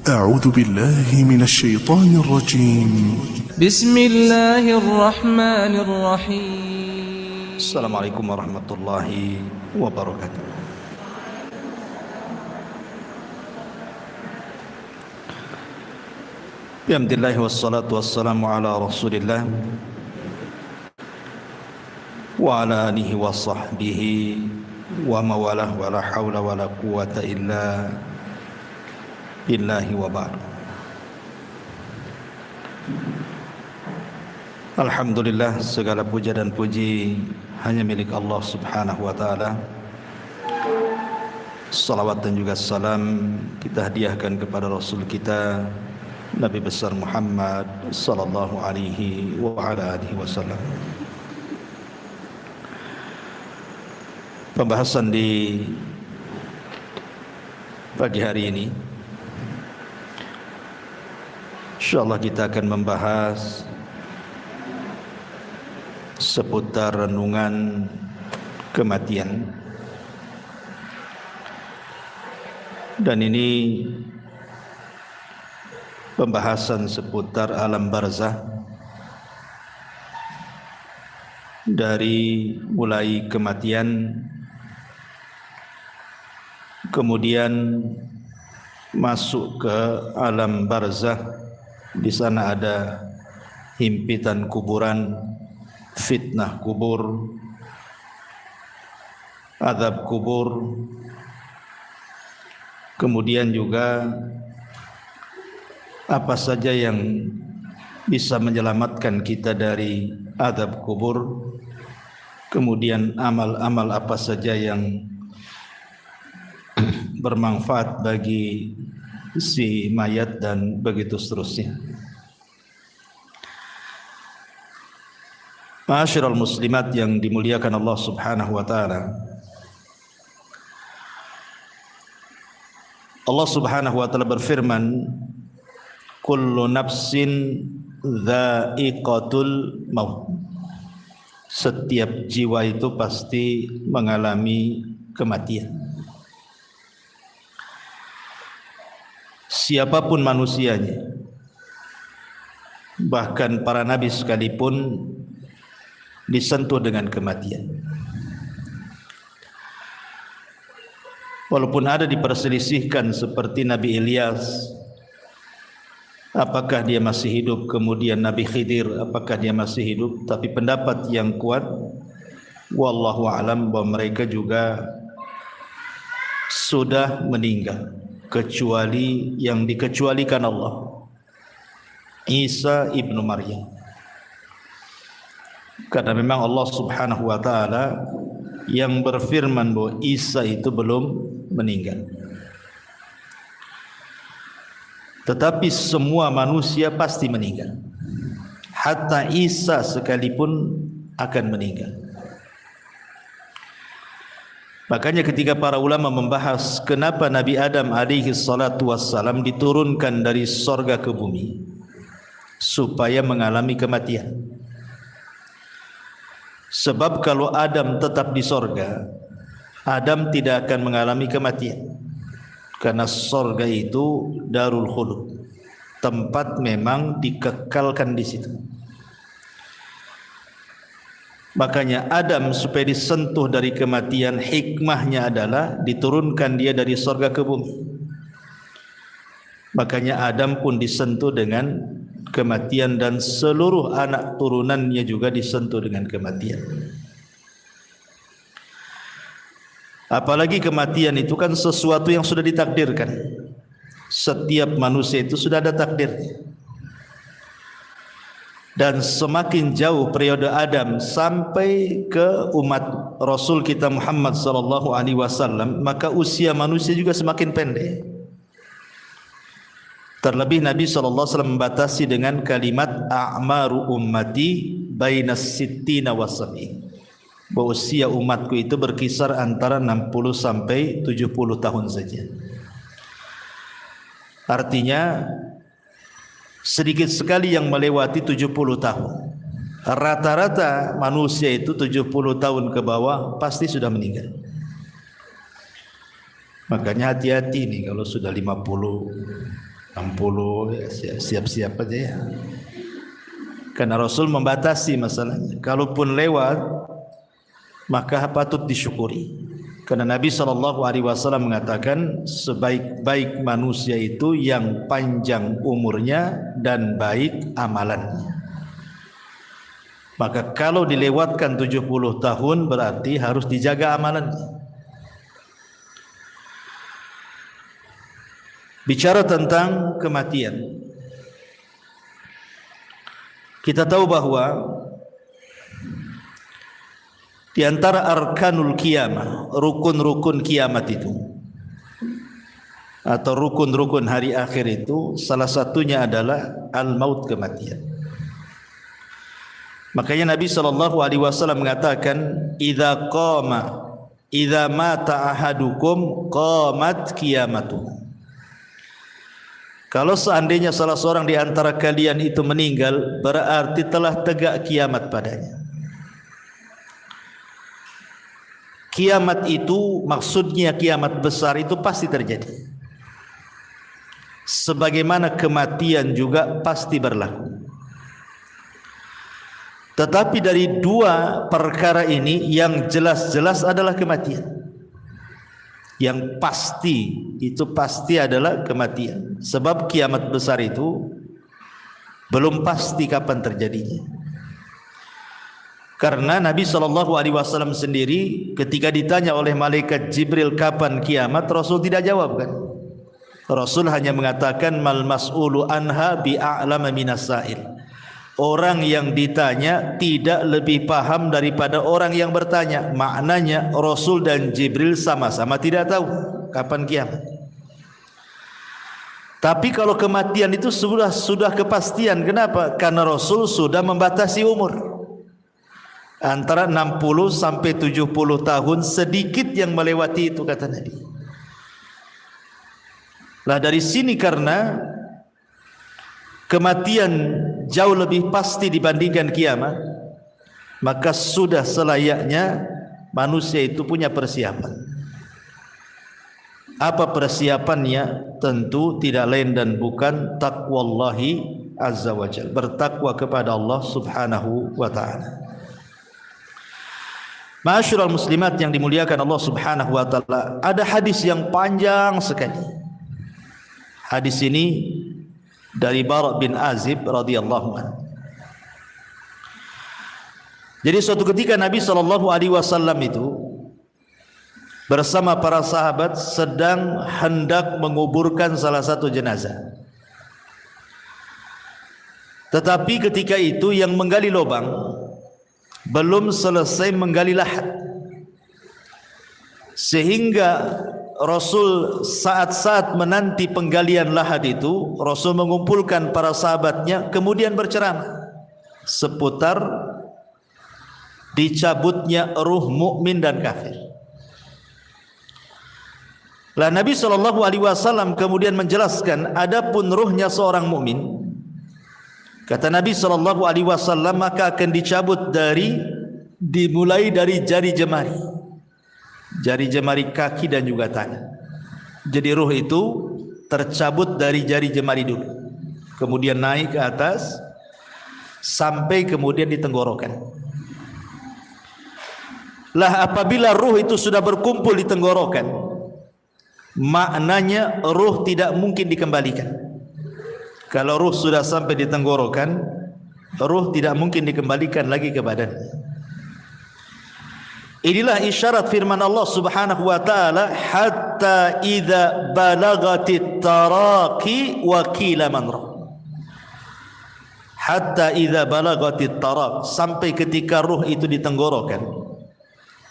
أعوذ بالله من الشيطان الرجيم. بسم الله الرحمن الرحيم. السلام عليكم ورحمة الله وبركاته. Bismillah wassalatu wassalamu ala rasulillah wa ala alihi wa sahbihi wa mawalah wa la hawla wa la quwata illa billahi wa ba'du. Alhamdulillah, segala puja dan puji hanya milik Allah subhanahu wa ta'ala. Salawat dan juga salam kita hadiahkan kepada Rasul kita Nabi besar Muhammad sallallahu alaihi wa ala alihi wasallam. Pembahasan di pagi hari ini, insyaallah kita akan membahas seputar renungan kematian. Dan ini pembahasan seputar alam barzah, dari mulai kematian, kemudian masuk ke alam barzah. Di sana ada himpitan kuburan, fitnah kubur, azab kubur, kemudian juga apa saja yang bisa menyelamatkan kita dari azab kubur, kemudian amal-amal apa saja yang bermanfaat bagi si mayat, dan begitu seterusnya. Ma'asyiral muslimat yang dimuliakan Allah subhanahu wa ta'ala, Allah subhanahu wa ta'ala berfirman, kullu nafsin dha'iqatul maut. Setiap jiwa itu pasti mengalami kematian. Siapapun manusianya, bahkan para nabi sekalipun disentuh dengan kematian. Walaupun ada diperselisihkan seperti Nabi Ilyas, apakah dia masih hidup, kemudian Nabi Khidir, apakah dia masih hidup, tapi pendapat yang kuat wallahu a'lam bahwa mereka juga sudah meninggal, kecuali yang dikecualikan Allah, Isa ibnu Maryam. Karena memang Allah subhanahu wa ta'ala yang berfirman bahwa Isa itu belum meninggal. Tetapi semua manusia pasti meninggal. Hatta Isa sekalipun akan meninggal. Makanya ketika para ulama membahas kenapa Nabi Adam alaihi salatu wassalam diturunkan dari sorga ke bumi, supaya mengalami kematian. Sebab kalau Adam tetap di sorga, Adam tidak akan mengalami kematian. Karena sorga itu darul khulud, tempat memang dikekalkan di situ. Makanya Adam supaya disentuh dari kematian, hikmahnya adalah diturunkan dia dari sorga ke bumi. Makanya Adam pun disentuh dengan kematian, dan seluruh anak turunannya juga disentuh dengan kematian. Apalagi kematian itu kan sesuatu yang sudah ditakdirkan. Setiap manusia itu sudah ada takdirnya. Dan semakin jauh periode Adam sampai ke umat Rasul kita Muhammad sallallahu alaihi wasallam, maka usia manusia juga semakin pendek. Terlebih Nabi sallallahu alaihi wasallam membatasi dengan kalimat a'maru ummati bainas sittina wasab'in. Bahwa usia umatku itu berkisar antara 60 sampai 70 tahun saja. Artinya sedikit sekali yang melewati 70 tahun. Rata-rata manusia itu 70 tahun ke bawah pasti sudah meninggal. Makanya hati-hati nih kalau sudah 50, 60 ya, siap-siap aja ya. Karena Rasul membatasi masalahnya. Kalaupun lewat maka patut disyukuri. Karena Nabi SAW mengatakan sebaik-baik manusia itu yang panjang umurnya dan baik amalannya. Maka kalau dilewatkan 70 tahun berarti harus dijaga amalannya. Bicara tentang kematian, kita tahu bahwa di antara arkanul kiamah, rukun-rukun kiamat itu atau rukun-rukun hari akhir itu, salah satunya adalah al-maut, kematian. Makanya Nabi SAW mengatakan, idza mata ahadukum qamat qiyamatuh. Kalau seandainya salah seorang di antara kalian itu meninggal, berarti telah tegak kiamat padanya. Kiamat itu maksudnya kiamat besar itu pasti terjadi. Sebagaimana kematian juga pasti berlaku. Tetapi dari dua perkara ini yang jelas-jelas adalah kematian. Yang pasti itu pasti adalah kematian. Sebab kiamat besar itu belum pasti kapan terjadinya. Karena Nabi SAW sendiri ketika ditanya oleh malaikat Jibril kapan kiamat, Rasul tidak jawab kan. Rasul hanya mengatakan mal mas'ulu anha bi'a'lama minas sa'il. Orang yang ditanya tidak lebih paham daripada orang yang bertanya. Maknanya Rasul dan Jibril sama-sama tidak tahu kapan kiamat. Tapi kalau kematian itu sudah kepastian. Kenapa? Karena Rasul sudah membatasi umur. Antara 60 sampai 70 tahun, sedikit yang melewati itu kata Nabi. Lah dari sini karena kematian jauh lebih pasti dibandingkan kiamat, maka sudah selayaknya manusia itu punya persiapan. Apa persiapannya? Tentu tidak lain dan bukan taqwallahi azza wa jalla, bertakwa kepada Allah subhanahu wa ta'ala. Ma'asyiral muslimat yang dimuliakan Allah subhanahu wa ta'ala, ada hadis yang panjang sekali. Hadis ini dari Bara bin Azib radhiyallahu anhu. Jadi suatu ketika Nabi SAW itu bersama para sahabat sedang hendak menguburkan salah satu jenazah. Tetapi ketika itu yang menggali lubang belum selesai menggali lahat, sehingga Rasul saat-saat menanti penggalian lahat itu, Rasul mengumpulkan para sahabatnya kemudian berceramah seputar dicabutnya ruh mukmin dan kafir. Lah Nabi SAW kemudian menjelaskan, adapun ruhnya seorang mukmin, kata Nabi SAW, maka akan dicabut dimulai dari jari jemari kaki dan juga tangan. Jadi ruh itu tercabut dari jari jemari dulu, kemudian naik ke atas sampai kemudian di tenggorokan. Lah apabila ruh itu sudah berkumpul di tenggorokan, maknanya ruh tidak mungkin dikembalikan. Kalau ruh sudah sampai di tenggorokan, ruh tidak mungkin dikembalikan lagi ke badan. Inilah isyarat firman Allah subhanahu wa ta'ala, hatta idza balagatit taraqi wa qila man ra. Hatta idza balagatit taraq, sampai ketika ruh itu di tenggorokan,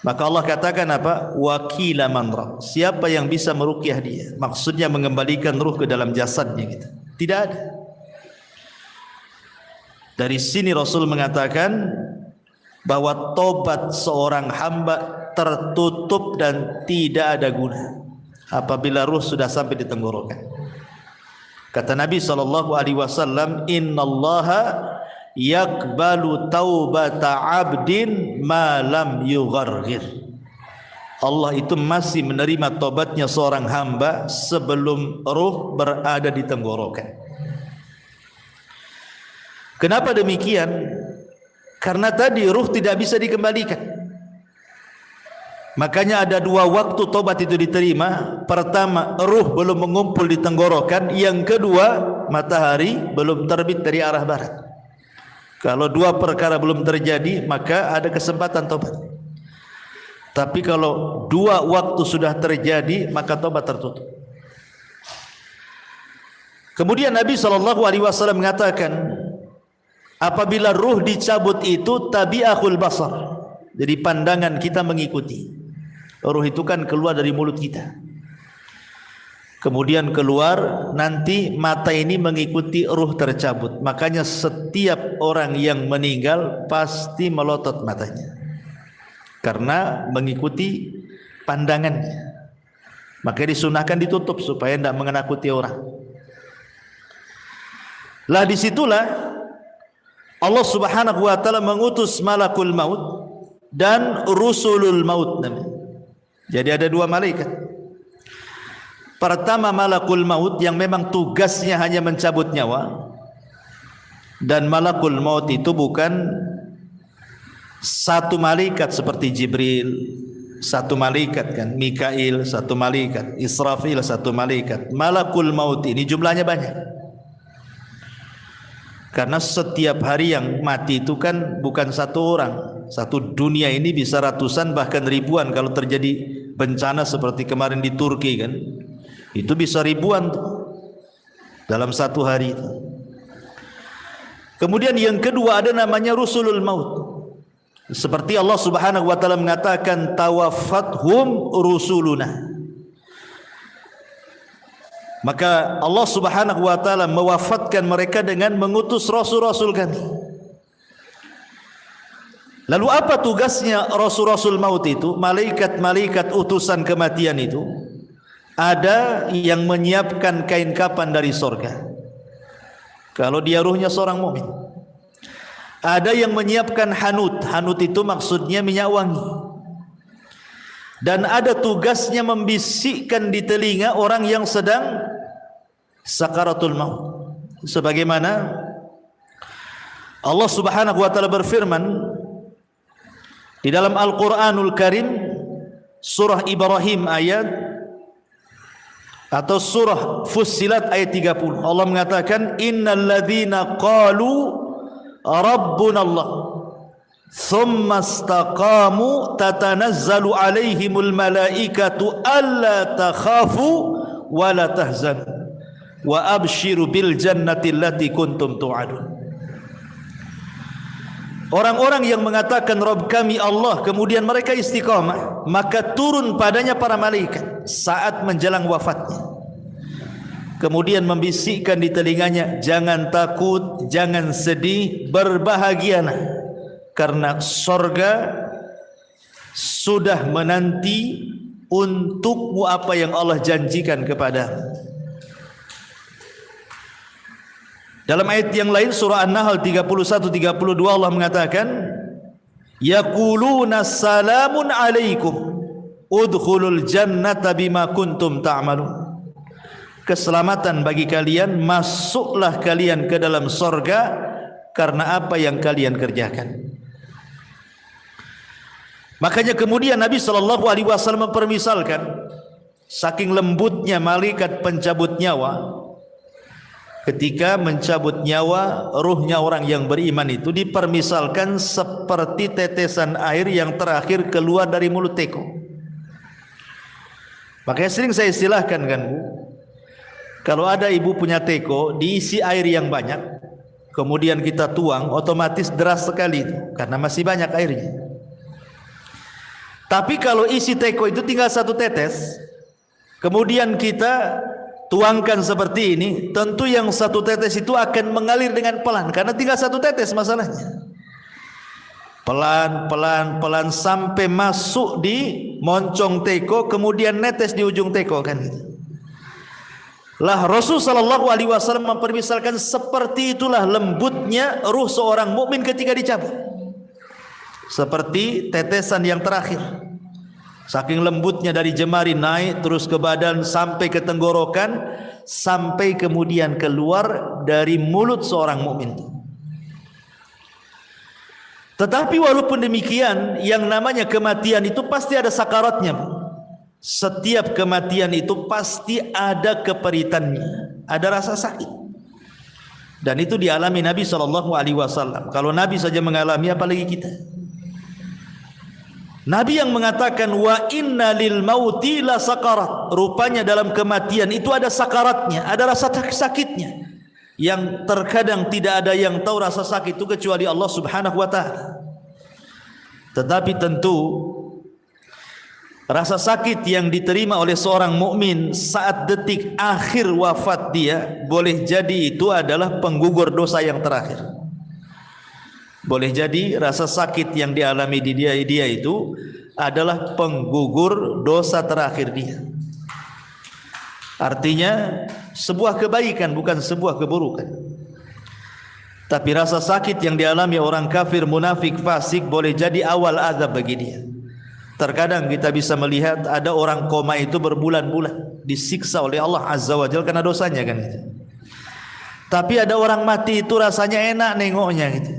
maka Allah katakan apa? Wa qila man ra. Siapa yang bisa meruqyah dia? Maksudnya mengembalikan ruh ke dalam jasadnya gitu. Tidak ada. Dari sini Rasul mengatakan bahwa tobat seorang hamba tertutup dan tidak ada guna apabila ruh sudah sampai di tenggorokan. Kata Nabi SAW, innallaha yakbalu taubata abdin ma lam yugharghir. Allah itu masih menerima tobatnya seorang hamba sebelum ruh berada di tenggorokan. Kenapa demikian? Karena tadi ruh tidak bisa dikembalikan. Makanya ada dua waktu tobat itu diterima. Pertama, ruh belum mengumpul di tenggorokan. Yang kedua, matahari belum terbit dari arah barat. Kalau dua perkara belum terjadi, maka ada kesempatan tobat. Tapi kalau dua waktu sudah terjadi, maka tobat tertutup. Kemudian Nabi SAW mengatakan, apabila ruh dicabut itu tabi'ahul basar. Jadi pandangan kita mengikuti. Ruh itu kan keluar dari mulut kita. Kemudian keluar, nanti mata ini mengikuti ruh tercabut. Makanya setiap orang yang meninggal pasti melotot matanya. Karena mengikuti pandangannya. Maka disunahkan ditutup supaya tidak mengenakuti orang. Lah disitulah Allah Subhanahu wa taala mengutus malakul maut dan rusulul maut. Jadi ada dua malaikat. Pertama malakul maut yang memang tugasnya hanya mencabut nyawa. Dan malakul maut itu bukan satu malaikat seperti Jibril, satu malaikat kan, Mikail satu malaikat, Israfil satu malaikat. Malakul maut ini jumlahnya banyak. Karena setiap hari yang mati itu kan bukan satu orang. Satu dunia ini bisa ratusan bahkan ribuan. Kalau terjadi bencana seperti kemarin di Turki kan, itu bisa ribuan tuh dalam satu hari itu. Kemudian yang kedua ada namanya rusulul maut. Seperti Allah Subhanahu wa taala mengatakan tawaffathum rusuluna. Maka Allah Subhanahu wa taala mewafatkan mereka dengan mengutus rasul-rasul kami. Lalu apa tugasnya rasul-rasul maut itu? Malaikat-malaikat utusan kematian itu. Ada yang menyiapkan kain kapan dari sorga. Kalau dia ruhnya seorang mukmin. Ada yang menyiapkan hanut. Hanut itu maksudnya minyak wangi. Dan ada tugasnya membisikkan di telinga orang yang sedang sakaratul maut. Sebagaimana Allah Subhanahu wa taala berfirman di dalam Al-Qur'anul Karim surah Ibrahim ayat atau surah Fussilat ayat 30. Allah mengatakan innal ladzina qalu rabbunallah thumma istaqamu tatanazzalu alaihimul malaikatu alla takhafu wa la tahzanu wa abshiru bil jannati allati kuntum tu'adun. Orang-orang yang mengatakan Rabb kami Allah, kemudian mereka istiqamah, maka turun padanya para malaikat saat menjelang wafatnya. Kemudian membisikkan di telinganya, jangan takut, jangan sedih, berbahagialah, karena sorga sudah menanti untukmu apa yang Allah janjikan kepadamu. Dalam ayat yang lain surah An-Nahl 31-32 Allah mengatakan yaquluna salamun alaikum udkhulul jannata bima kuntum ta'malun. Keselamatan bagi kalian, masuklah kalian ke dalam sorga karena apa yang kalian kerjakan. Makanya kemudian Nabi SAW mempermisalkan saking lembutnya malaikat pencabut nyawa. Ketika mencabut nyawa, ruhnya orang yang beriman itu dipermisalkan seperti tetesan air yang terakhir keluar dari mulut teko. Makanya sering saya istilahkan kan Bu, kalau ada ibu punya teko, diisi air yang banyak, kemudian kita tuang, otomatis deras sekali itu, karena masih banyak airnya. Tapi kalau isi teko itu tinggal satu tetes, kemudian kita tuangkan seperti ini, tentu yang satu tetes itu akan mengalir dengan pelan karena tinggal satu tetes masalahnya. Pelan sampai masuk di moncong teko, kemudian netes di ujung teko kan gitu. Lah Rasul sallallahu alaihi wasallam mempermisalkan seperti itulah lembutnya ruh seorang mukmin ketika dicabut. Seperti tetesan yang terakhir. Saking lembutnya dari jemari naik terus ke badan sampai ke tenggorokan, sampai kemudian keluar dari mulut seorang mukmin. Tetapi walaupun demikian, yang namanya kematian itu pasti ada sakaratnya. Setiap kematian itu pasti ada keperitannya, ada rasa sakit. Dan itu dialami Nabi SAW. Kalau Nabi saja mengalami, apalagi kita. Nabi yang mengatakan wa inna lil mauti la sakarat. Rupanya dalam kematian itu ada sakaratnya, ada rasa sakitnya. Yang terkadang tidak ada yang tahu rasa sakit itu kecuali Allah Subhanahu wa taala. Tetapi tentu rasa sakit yang diterima oleh seorang mukmin saat detik akhir wafat dia, boleh jadi itu adalah penggugur dosa yang terakhir. Boleh jadi rasa sakit yang dialami di dia itu adalah penggugur dosa terakhir dia. Artinya sebuah kebaikan, bukan sebuah keburukan. Tapi rasa sakit yang dialami orang kafir, munafik, fasik boleh jadi awal azab bagi dia. Terkadang kita bisa melihat ada orang koma itu berbulan-bulan disiksa oleh Allah Azza wa Jalla karena dosanya kan itu. Tapi ada orang mati itu rasanya enak nengoknya gitu.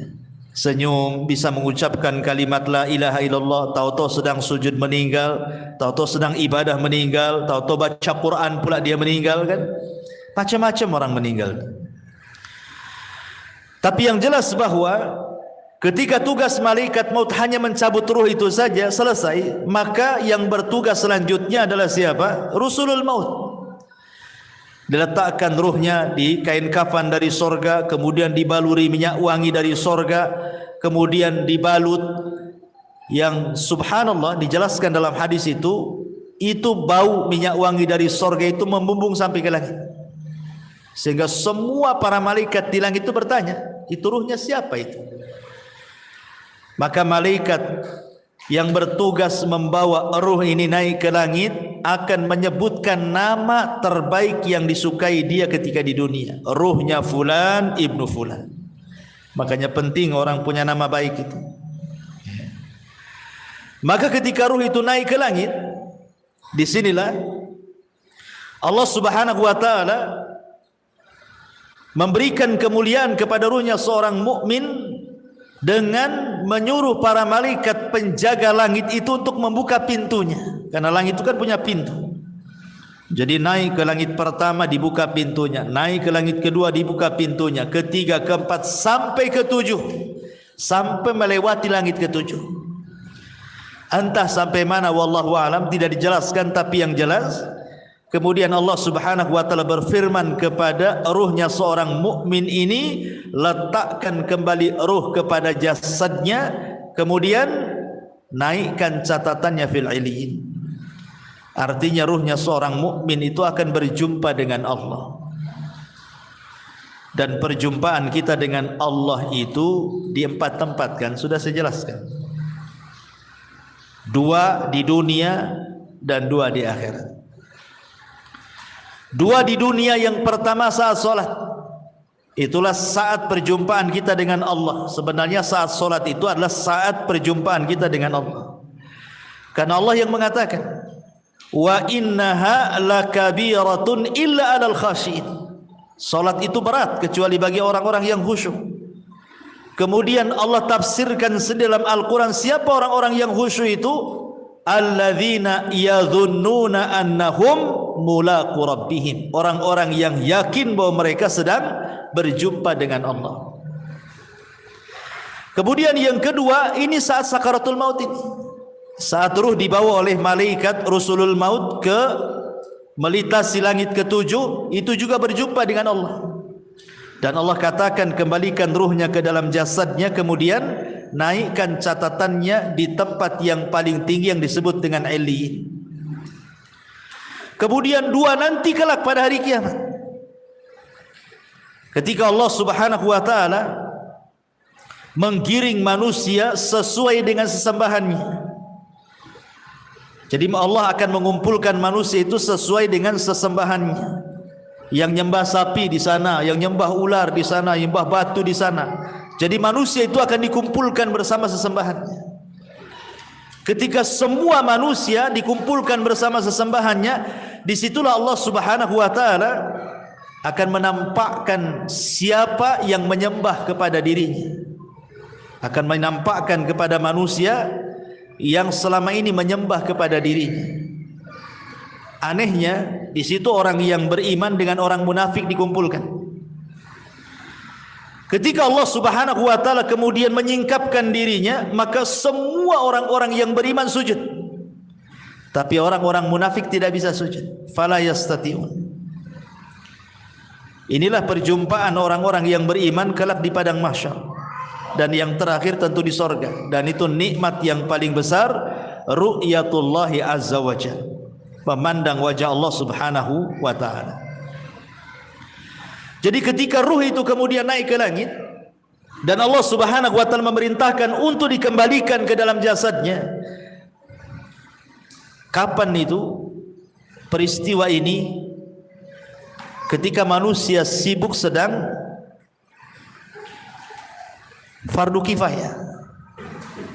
Senyum, bisa mengucapkan kalimat la ilaha illallah, tahu-tahu sedang sujud meninggal, tahu-tahu sedang ibadah meninggal, tahu-tahu baca Quran pula dia meninggal kan. Macam-macam orang meninggal. Tapi yang jelas bahwa ketika tugas malaikat maut hanya mencabut ruh itu saja selesai, maka yang bertugas selanjutnya adalah siapa? Rusulul maut. Diletakkan ruhnya di kain kafan dari sorga, kemudian dibaluri minyak wangi dari sorga, kemudian dibalut, yang subhanallah dijelaskan dalam hadis itu bau minyak wangi dari sorga itu membumbung sampai ke langit, sehingga semua para malaikat di langit itu bertanya, itu ruhnya siapa itu? Maka malaikat yang bertugas membawa ruh ini naik ke langit akan menyebutkan nama terbaik yang disukai dia ketika di dunia. Ruhnya fulan ibnu fulan. Makanya penting orang punya nama baik itu. Maka ketika ruh itu naik ke langit, disinilah Allah Subhanahu wa taala memberikan kemuliaan kepada ruhnya seorang mukmin dengan menyuruh para malaikat penjaga langit itu untuk membuka pintunya. Karena langit itu kan punya pintu. Jadi naik ke langit pertama dibuka pintunya, naik ke langit kedua dibuka pintunya, ketiga, keempat, sampai ketujuh, sampai melewati langit ketujuh. Entah sampai mana wallahu alam, tidak dijelaskan, tapi yang jelas kemudian Allah Subhanahu wa taala berfirman kepada ruhnya seorang mukmin ini, letakkan kembali ruh kepada jasadnya, kemudian naikkan catatannya fil illiyin. Artinya ruhnya seorang mukmin itu akan berjumpa dengan Allah. Dan perjumpaan kita dengan Allah itu di 4 tempat kan sudah saya jelaskan. 2 di dunia dan 2 di akhirat. 2 di dunia, yang pertama saat solat. Itulah saat perjumpaan kita dengan Allah. Sebenarnya saat solat itu adalah saat perjumpaan kita dengan Allah. Karena Allah yang mengatakan, wa innaha lakabiratun illa 'alal khashiin. Solat itu berat kecuali bagi orang-orang yang khusyuk. Kemudian Allah tafsirkan dalam Al-Quran siapa orang-orang yang khusyuk itu? Alladzina yadhunnuna annahum mulaqu rabbihim. Orang-orang yang yakin bahwa mereka sedang berjumpa dengan Allah. Kemudian yang kedua, ini saat sakaratul maut ini. Saat ruh dibawa oleh malaikat rusulul maut ke melintasi langit ketujuh, itu juga berjumpa dengan Allah. Dan Allah katakan kembalikan ruhnya ke dalam jasadnya, kemudian naikkan catatannya di tempat yang paling tinggi yang disebut dengan Illiyin. Kemudian 2 nanti kelak pada hari kiamat, ketika Allah Subhanahu wa taala menggiring manusia sesuai dengan sesembahannya. Jadi Allah akan mengumpulkan manusia itu sesuai dengan sesembahannya. Yang nyembah sapi di sana, yang nyembah ular di sana, yang nyembah batu di sana. Jadi manusia itu akan dikumpulkan bersama sesembahannya. ketika semua manusia dikumpulkan bersama sesembahannya, disitulah Allah Subhanahu wa taala akan menampakkan siapa yang menyembah kepada dirinya, akan menampakkan kepada manusia yang selama ini menyembah kepada dirinya. Anehnya, di situ orang yang beriman dengan orang munafik dikumpulkan. Ketika Allah Subhanahu wa taala kemudian menyingkapkan dirinya, maka semua orang-orang yang beriman sujud. Tapi orang-orang munafik tidak bisa sujud. Fala yastati'un. Inilah perjumpaan orang-orang yang beriman kelak di padang mahsyar. Dan yang terakhir tentu di sorga. Dan itu nikmat yang paling besar, ru'yatullahi azza wa jalla, memandang wajah Allah Subhanahu wa taala. Jadi ketika ruh itu kemudian naik ke langit dan Allah Subhanahu wa taala memerintahkan untuk dikembalikan ke dalam jasadnya, kapan itu peristiwa ini? Ketika manusia sibuk sedang fardu kifayah.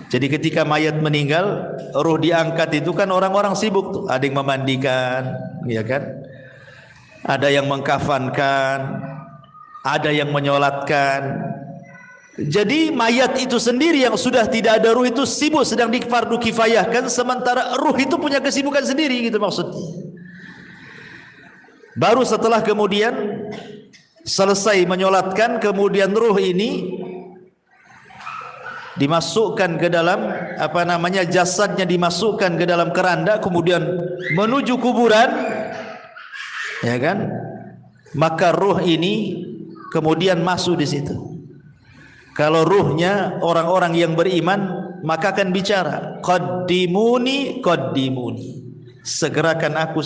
Jadi ketika mayat meninggal, ruh diangkat itu kan orang-orang sibuk tuh, ada yang memandikan, ya kan? Ada yang mengkafankan, ada yang menyolatkan. Jadi mayat itu sendiri yang sudah tidak ada ruh itu sibuk sedang difardu kifayahkan, sementara ruh itu punya kesibukan sendiri, gitu maksudnya. Baru setelah kemudian selesai menyolatkan, kemudian ruh ini dimasukkan ke dalam jasadnya dimasukkan ke dalam keranda, kemudian menuju kuburan, ya kan? Maka ruh ini kemudian masuk di situ. Kalau ruhnya orang-orang yang beriman, maka akan bicara, qaddimuni qaddimuni, segerakan aku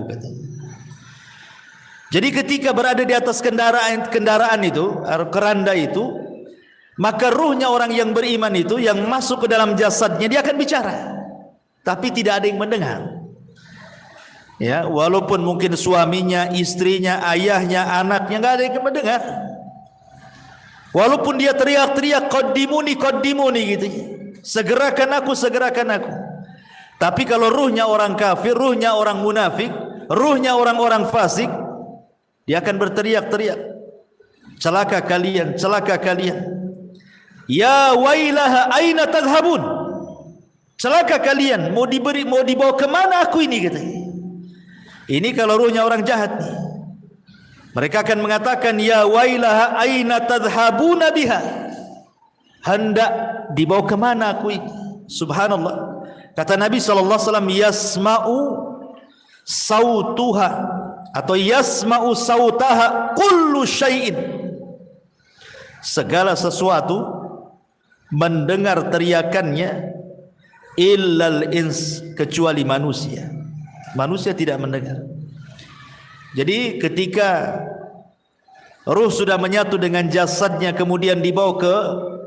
katanya. Jadi ketika berada di atas kendaraan itu, keranda itu, maka ruhnya orang yang beriman itu yang masuk ke dalam jasadnya, dia akan bicara, tapi tidak ada yang mendengar. Ya, walaupun mungkin suaminya, istrinya, ayahnya, anaknya, nggak ada yang mendengar. Walaupun dia teriak-teriak qaddimuni qaddimuni gitu, segerakan aku. Tapi kalau ruhnya orang kafir, ruhnya orang munafik, ruhnya orang-orang fasik, dia akan berteriak-teriak, celaka kalian, celaka kalian. Ya wailaha aina tadhhabun, celaka kalian, mau dibawa kemana aku ini, katanya. Ini kalau ruhnya orang jahat nih. Mereka akan mengatakan, ya wailaha aina tadhhabuna biha, hendak dibawa kemana aku ini. Subhanallah. Kata Nabi SAW, yasma'u sautuha atau yasma'u sautaha kullu syai'in, segala sesuatu mendengar teriakannya, illal ins, kecuali manusia. Manusia tidak mendengar. Jadi ketika ruh sudah menyatu dengan jasadnya, kemudian dibawa ke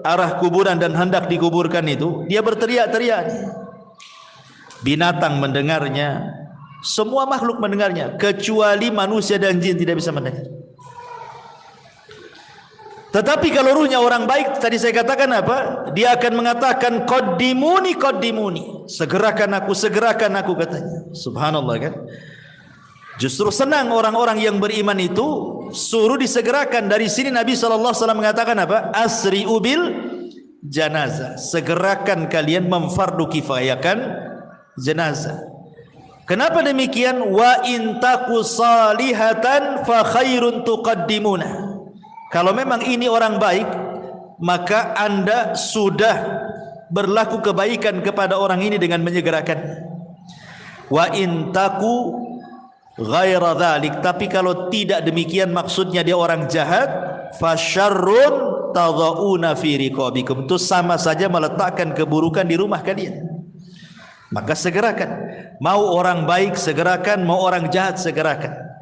arah kuburan dan hendak dikuburkan itu, dia berteriak-teriak. Binatang mendengarnya, semua makhluk mendengarnya, kecuali manusia dan jin tidak bisa mendengar. Tetapi kalau ruhnya orang baik, tadi saya katakan apa? Dia akan mengatakan qaddimuni qaddimuni, segerakan aku katanya. Subhanallah kan? Justru senang orang-orang yang beriman itu suruh disegerakan. Dari sini Nabi SAW mengatakan apa? Asri'u bil janazah, segerakan kalian memfardu kifayahkan jenazah. Kenapa demikian? Wa in taku salihatan fa khairun tuqaddimuna. Kalau memang ini orang baik, maka anda sudah berlaku kebaikan kepada orang ini dengan menyegerakan. Wa in taku ghaira dzalik, tapi kalau tidak demikian, maksudnya dia orang jahat, fa syarrun tadhauna fi riqabikum, itu sama saja meletakkan keburukan di rumah kalian. Maka segerakan. Mau orang baik segerakan, mau orang jahat segerakan.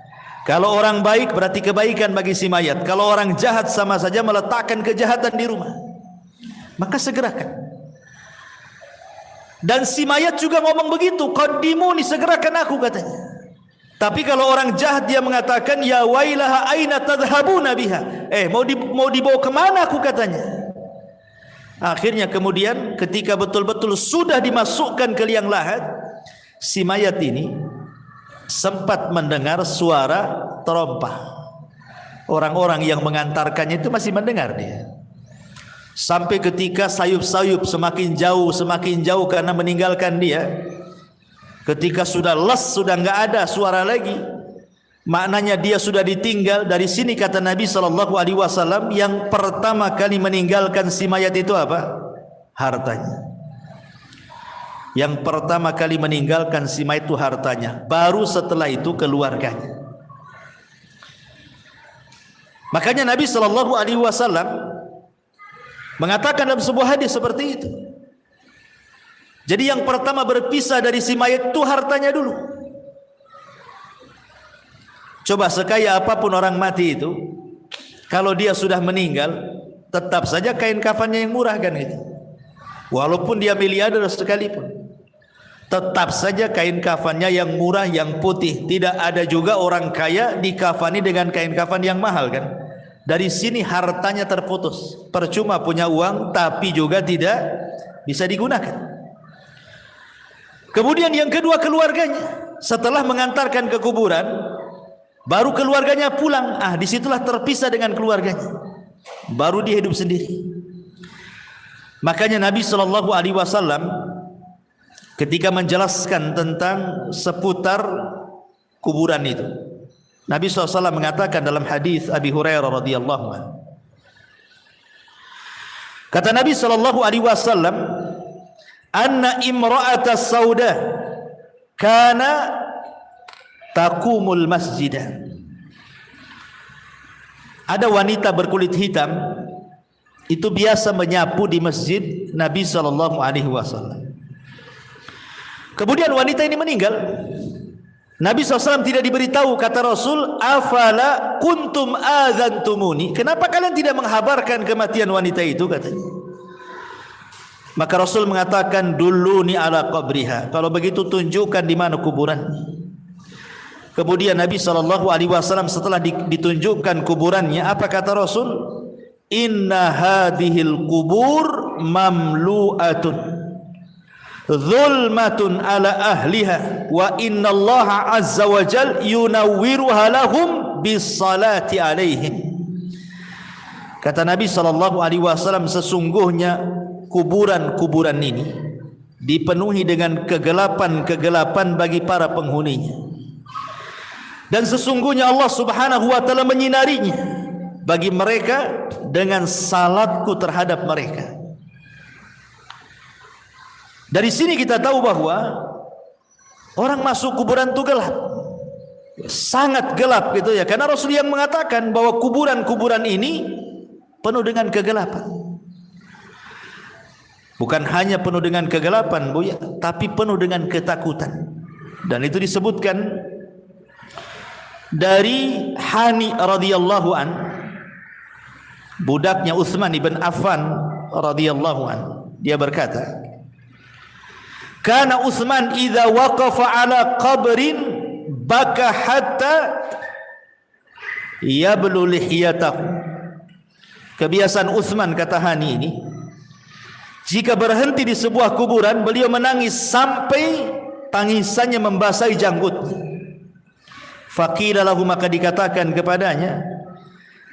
Kalau orang baik berarti kebaikan bagi si mayat, kalau orang jahat sama saja meletakkan kejahatan di rumah. Maka segerakan. Dan si mayat juga ngomong begitu, qaddimuni, segerakan aku katanya. Tapi kalau orang jahat dia mengatakan, ya wailaha aina tadhhabuna biha, mau dibawa kemana aku katanya. Akhirnya kemudian ketika betul-betul sudah dimasukkan ke liang lahat, si mayat ini sempat mendengar suara terompah. Orang-orang yang mengantarkannya itu masih mendengar dia. Sampai ketika sayup-sayup semakin jauh karena meninggalkan dia. Ketika sudah les, sudah enggak ada suara lagi, maknanya dia sudah ditinggal. Dari sini kata Nabi SAW, yang pertama kali meninggalkan si mayat itu apa? Hartanya. Yang pertama kali meninggalkan si mayat itu hartanya. Baru setelah itu keluarganya. Makanya Nabi SAW mengatakan dalam sebuah hadis seperti itu. Jadi yang pertama berpisah dari si mayat itu hartanya dulu. Coba sekaya apapun orang mati itu, kalau dia sudah meninggal, tetap saja kain kafannya yang murah kan itu. Walaupun dia miliarder sekalipun, tetap saja kain kafannya yang murah, yang putih. Tidak ada juga orang kaya dikafani dengan kain kafan yang mahal kan. Dari sini hartanya terputus. Percuma punya uang tapi juga tidak bisa digunakan. Kemudian yang kedua keluarganya. Setelah mengantarkan ke kuburan, baru keluarganya pulang. Disitulah terpisah dengan keluarganya. Baru dia hidup sendiri. Makanya Nabi SAW ketika menjelaskan tentang seputar kuburan itu, Nabi SAW mengatakan dalam hadis Abi Hurairah radhiyallahu anhu. Kata Nabi SAW, anna imra'ata sauda kana taqumul masjidah. Ada wanita berkulit hitam itu biasa menyapu di masjid Nabi SAW. Kemudian wanita ini meninggal. Nabi SAW tidak diberitahu. Kata Rasul, afala kuntum adzantumuni, kenapa kalian tidak menghabarkan kematian wanita itu, katanya. Maka Rasul mengatakan, duluni ala qabriha, kalau begitu tunjukkan di mana kuburannya. Kemudian Nabi SAW setelah ditunjukkan kuburannya, apa kata Rasul? Inna hadhil kubur mamlu'atun zulmatun ala ahliha wa inna Allah azza wa jal yunawwiruha lahum bisalati alaihim. Kata Nabi SAW, sesungguhnya kuburan-kuburan ini dipenuhi dengan kegelapan-kegelapan bagi para penghuninya, dan sesungguhnya Allah Subhanahu wa taala menyinarinya bagi mereka dengan salatku terhadap mereka. Dari sini kita tahu bahwa orang masuk kuburan itu gelap, sangat gelap gitu ya, karena Rasul yang mengatakan bahwa kuburan-kuburan ini penuh dengan kegelapan. Bukan hanya penuh dengan kegelapan, Bu ya, tapi penuh dengan ketakutan. Dan itu disebutkan dari Hani radhiyallahu an, budaknya Utsman ibn Affan radhiyallahu an. Dia berkata, kana Utsman idza waqafa ala qabrin baka hatta yablu lihiyatahu. Kebiasaan Utsman, kata Hani ini, jika berhenti di sebuah kuburan, beliau menangis sampai tangisannya membasahi janggutnya. Faqila lahu, maka dikatakan kepadanya,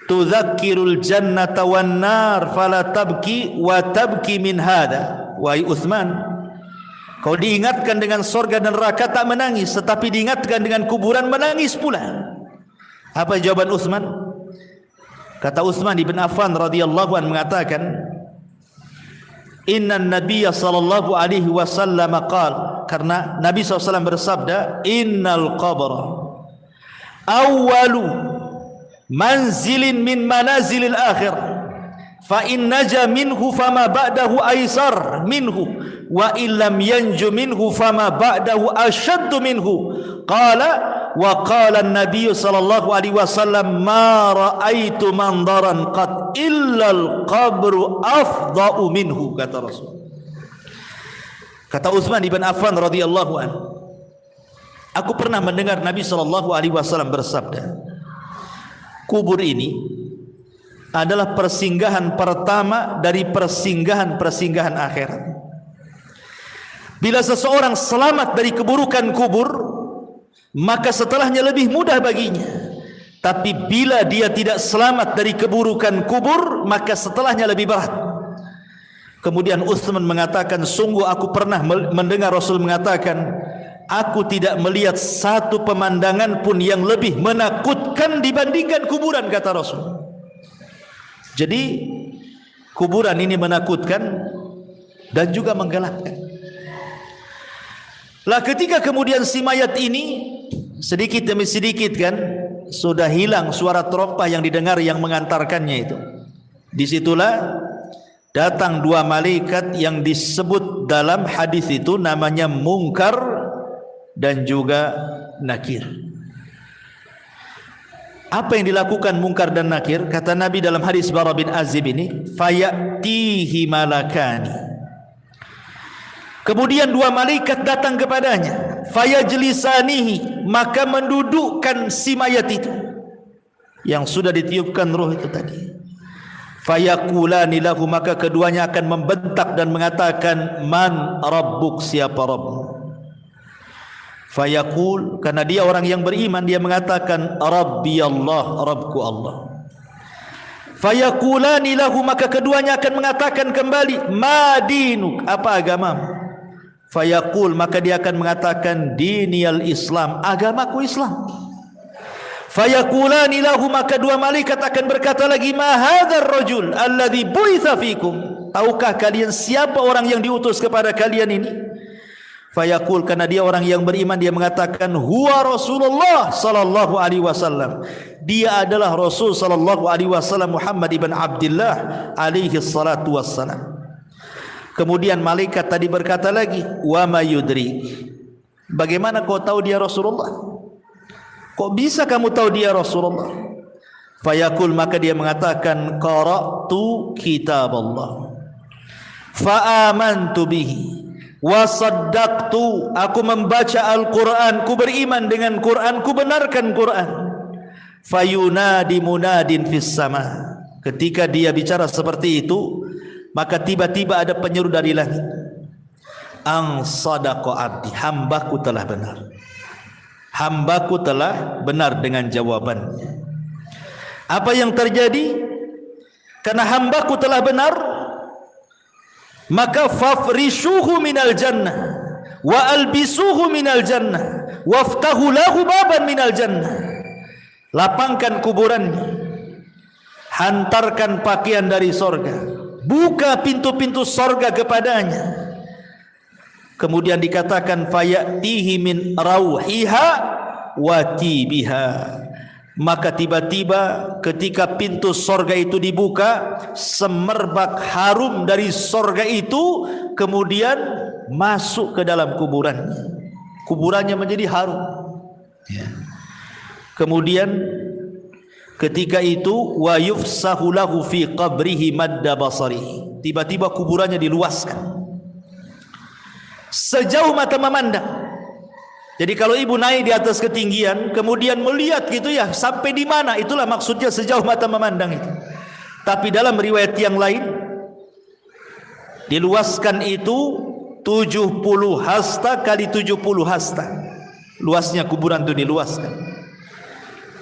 tudzakkirul jannata wan nar fala tabki wa tabki min hada. Wahai Utsman, kau diingatkan dengan surga dan neraka tak menangis, tetapi diingatkan dengan kuburan menangis pula. Apa jawaban Utsman? Kata Utsman ibn Affan radhiyallahu anhu mengatakan, inna nabiyya sallallahu alaihi wasallam qala, karena Nabi SAW bersabda, innal qabra awwalu manzilin min manazilil akhir, fa in naja minhu fama ba'dahu aisar minhu wa illam yanju minhu fama ba'dahu ashaddu minhu. Qala wa qala an-nabiy sallallahu alaihi wasallam ma ra'aitu mandaran qad illa al-qabru afda'u minhu, kata Rasul. Kata Utsman ibn Affan radhiyallahu an, aku pernah mendengar Nabi sallallahu alaihi wasallam bersabda, kubur ini adalah persinggahan pertama dari persinggahan-persinggahan akhirat. Bila seseorang selamat dari keburukan kubur, maka setelahnya lebih mudah baginya. Tapi bila dia tidak selamat dari keburukan kubur, maka setelahnya lebih berat. Kemudian Utsman mengatakan, sungguh aku pernah mendengar Rasul mengatakan, aku tidak melihat satu pemandangan pun yang lebih menakutkan dibandingkan kuburan, kata Rasul. Jadi kuburan ini menakutkan dan juga menggelapkan. Lah ketika kemudian si mayat ini sedikit demi sedikit kan sudah hilang suara terompah yang didengar yang mengantarkannya itu. Disitulah datang dua malaikat yang disebut dalam hadis itu namanya Munkar dan juga Nakir. Apa yang dilakukan Munkar dan Nakir? Kata Nabi dalam hadis Bara bin Azib ini, fayatihi malakani. Kemudian dua malaikat datang kepadanya, fayajlisanihi, maka mendudukkan si mayat itu yang sudah ditiupkan roh itu tadi. Fayaqulani lahu, maka keduanya akan membentak dan mengatakan, man rabbuk, siapa Rabbmu? Fayaqul, karena dia orang yang beriman, dia mengatakan Rabbi Allah, Rabbku Allah. Fayaqulani lahu, maka keduanya akan mengatakan kembali, ma dinuk, apa agamamu? Fayaqul, maka dia akan mengatakan diniyal Islam, agamaku Islam. Fayaqulani lahu, maka dua malaikat akan berkata lagi, ma hadzal rajul alladhi bu'itsa fikum, tahukah kalian siapa orang yang diutus kepada kalian ini? Fayaqul, karena dia orang yang beriman, dia mengatakan huwa Rasulullah sallallahu alaihi wasallam, dia adalah Rasul sallallahu alaihi wasallam Muhammad ibn Abdullah alaihi salatu wassalam. Kemudian malaikat tadi berkata lagi, wa ma yudrik, bagaimana kau tahu dia Rasulullah? Kok bisa kamu tahu dia Rasulullah? Fayaqul, maka dia mengatakan qara'tu kitab Allah fa amantu bihi wa saddaqtu, aku membaca Al-Quran, ku beriman dengan Quran, ku benarkan Quran. Fayunadi munadin fis sama, ketika dia bicara seperti itu, maka tiba-tiba ada penyeru dari langit, ang sadaqa abdi, hambaku telah benar, hambaku telah benar dengan jawabannya. Apa yang terjadi? Karena hambaku telah benar, maka fafrishuhu minal jannah wa albisuhu minal jannah waftahu lahu baban minal jannah. Lapangkan kuburannya, hantarkan pakaian dari sorga, buka pintu-pintu sorga kepadanya. Kemudian dikatakan fayatihi min rauhiha wa tibiha, maka tiba-tiba ketika pintu sorga itu dibuka, semerbak harum dari sorga itu kemudian masuk ke dalam kuburannya. Kuburannya menjadi harum. Kemudian ketika itu wa yufsahu lahu fi qabrihi madda basarihi, tiba-tiba kuburannya diluaskan sejauh mata memandang. Jadi kalau ibu naik di atas ketinggian kemudian melihat gitu ya, sampai di mana, itulah maksudnya sejauh mata memandang itu. Tapi dalam riwayat yang lain diluaskan itu 70 hasta kali 70 hasta. Luasnya kuburan itu diluaskan.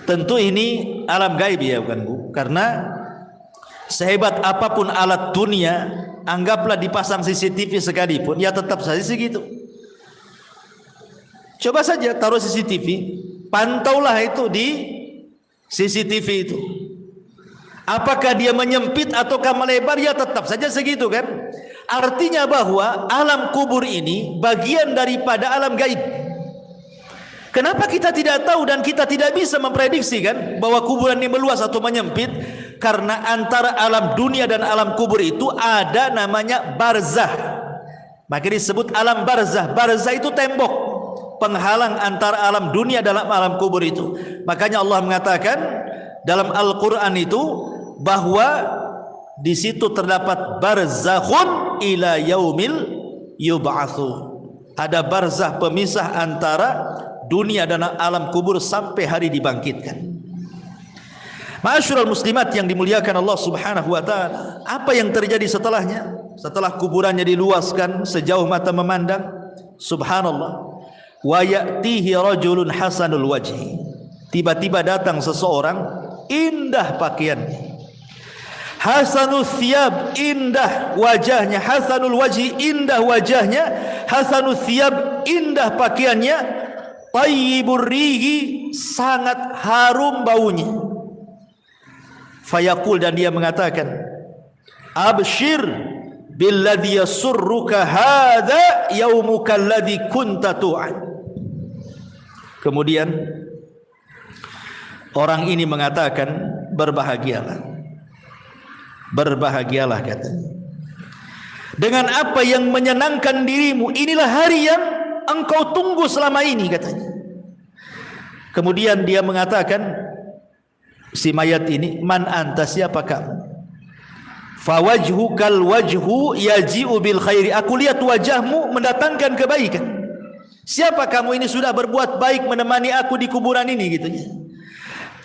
Tentu ini alam gaib ya bukan Bu? Karena sehebat apapun alat dunia, anggaplah dipasang CCTV sekalipun, ya tetap saja segitu. Coba saja taruh CCTV, pantaulah itu di CCTV itu. Apakah dia menyempit ataukah melebar, ya tetap saja segitu kan. Artinya bahwa alam kubur ini bagian daripada alam gaib. Kenapa kita tidak tahu dan kita tidak bisa memprediksi kan bahwa kuburan ini meluas atau menyempit? Karena antara alam dunia dan alam kubur itu ada namanya barzah. Maka disebut alam barzah. Barzah itu tembok penghalang antara alam dunia dan alam kubur itu. Makanya Allah mengatakan dalam Al-Quran itu bahwa di situ terdapat barzakhun ila yaumil yub'atsun. Ada barzah pemisah antara dunia dan alam kubur sampai hari dibangkitkan. Ma'asyiral muslimat yang dimuliakan Allah Subhanahu wa taala, apa yang terjadi setelahnya? Setelah kuburannya diluaskan sejauh mata memandang, subhanallah, wa ya'tihi rajulun hasanul wajhi. Tiba-tiba datang seseorang indah pakaiannya, hasanul thiyab, indah wajahnya, hasanul wajhi, indah wajahnya, hasanul thiyab, indah pakaiannya, tayyibur rihi, sangat harum baunya. Fayaqul, dan dia mengatakan, abshir billadhi yasurruka hadha yaumuka alladhi kunta tu'ad. Kemudian orang ini mengatakan, berbahagialah, berbahagialah katanya, dengan apa yang menyenangkan dirimu, inilah hari yang engkau tunggu selama ini katanya. Kemudian dia mengatakan, si mayat ini, man anta, siapa kamu? Fawajhukal wajhu yaji'u bil khairi, aku lihat wajahmu mendatangkan kebaikan. Siapa kamu ini, sudah berbuat baik menemani aku di kuburan ini gitu ya.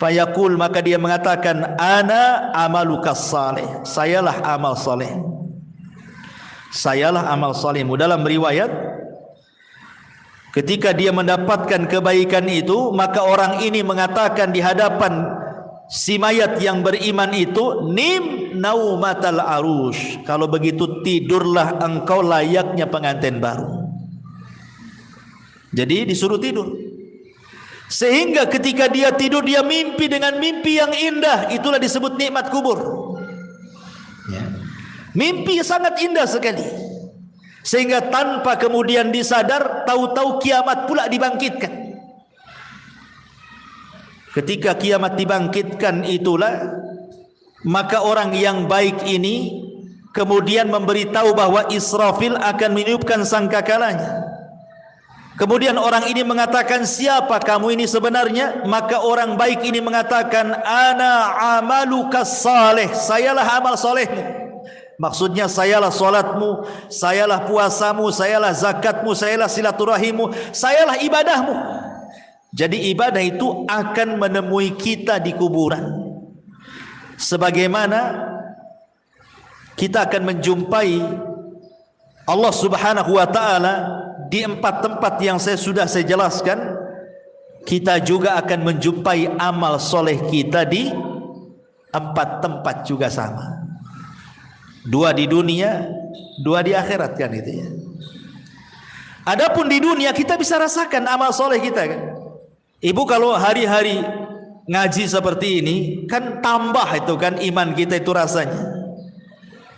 Fayaqul, maka dia mengatakan, ana amalukas saleh, sayalah amal saleh, sayalah amal salehmu. Dalam riwayat, ketika dia mendapatkan kebaikan itu, maka orang ini mengatakan di hadapan si mayat yang beriman itu, nim naumatal arush, kalau begitu tidurlah engkau layaknya pengantin baru. Jadi disuruh tidur, sehingga ketika dia tidur dia mimpi dengan mimpi yang indah. Itulah disebut nikmat kubur ya. Mimpi sangat indah sekali, sehingga tanpa kemudian disadar, tahu-tahu kiamat pula dibangkitkan. Ketika kiamat dibangkitkan itulah, maka orang yang baik ini kemudian memberitahu bahwa Israfil akan meniupkan sangkakalanya. Kemudian orang ini mengatakan, siapa kamu ini sebenarnya? Maka orang baik ini mengatakan, ana amalukas saleh, sayalah amal solehmu. Maksudnya sayalah solatmu, sayalah puasamu, sayalah zakatmu, sayalah silaturahimmu, sayalah ibadahmu. Jadi ibadah itu akan menemui kita di kuburan, sebagaimana kita akan menjumpai Allah Subhanahu wa taala di 4 tempat yang saya jelaskan. Kita juga akan menjumpai amal soleh kita di 4 tempat juga sama. 2 di dunia, 2 di akhirat kan itu ya. Adapun di dunia kita bisa rasakan amal soleh kita kan. Ibu kalau hari-hari ngaji seperti ini kan tambah itu kan iman kita itu rasanya.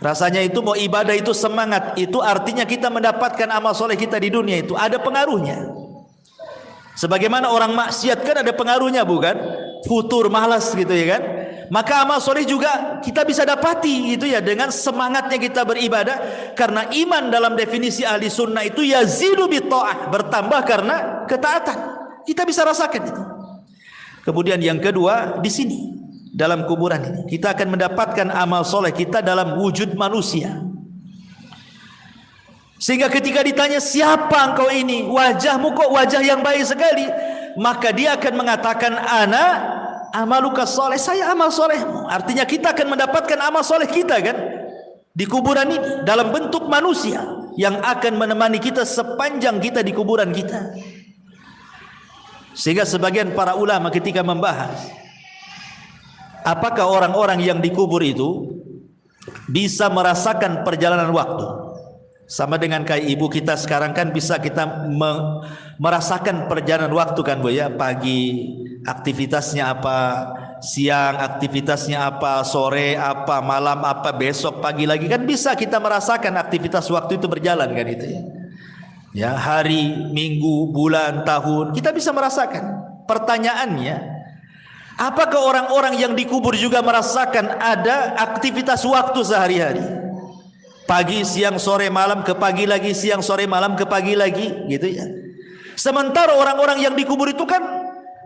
Rasanya itu mau ibadah itu semangat, itu artinya kita mendapatkan amal soleh kita di dunia itu ada pengaruhnya. Sebagaimana orang maksiat kan ada pengaruhnya bukan? Futur, malas gitu ya kan. Maka amal soleh juga kita bisa dapati gitu ya, dengan semangatnya kita beribadah. Karena iman dalam definisi ahli sunnah itu yazidu bitta'ah, bertambah karena ketaatan. Kita bisa rasakan itu. Kemudian yang kedua, di sini dalam kuburan ini kita akan mendapatkan amal soleh kita dalam wujud manusia. Sehingga ketika ditanya, siapa engkau ini? Wajahmu kok wajah yang baik sekali. Maka dia akan mengatakan, ana amalukas soleh, saya amal solehmu. Artinya kita akan mendapatkan amal soleh kita kan di kuburan ini dalam bentuk manusia yang akan menemani kita sepanjang kita di kuburan kita. Sehingga sebagian para ulama ketika membahas apakah orang-orang yang dikubur itu bisa merasakan perjalanan waktu, sama dengan kayak ibu kita sekarang kan bisa kita merasakan perjalanan waktu kan Bu ya. Pagi aktivitasnya apa, siang aktivitasnya apa, sore apa, malam apa, besok pagi lagi kan bisa kita merasakan aktivitas waktu itu berjalan kan itu ya. Ya, hari, minggu, bulan, tahun, kita bisa merasakan. Pertanyaannya, apakah orang-orang yang dikubur juga merasakan ada aktivitas waktu sehari-hari? Pagi, siang, sore, malam, ke pagi lagi, siang, sore, malam, ke pagi lagi, gitu ya. Sementara orang-orang yang dikubur itu kan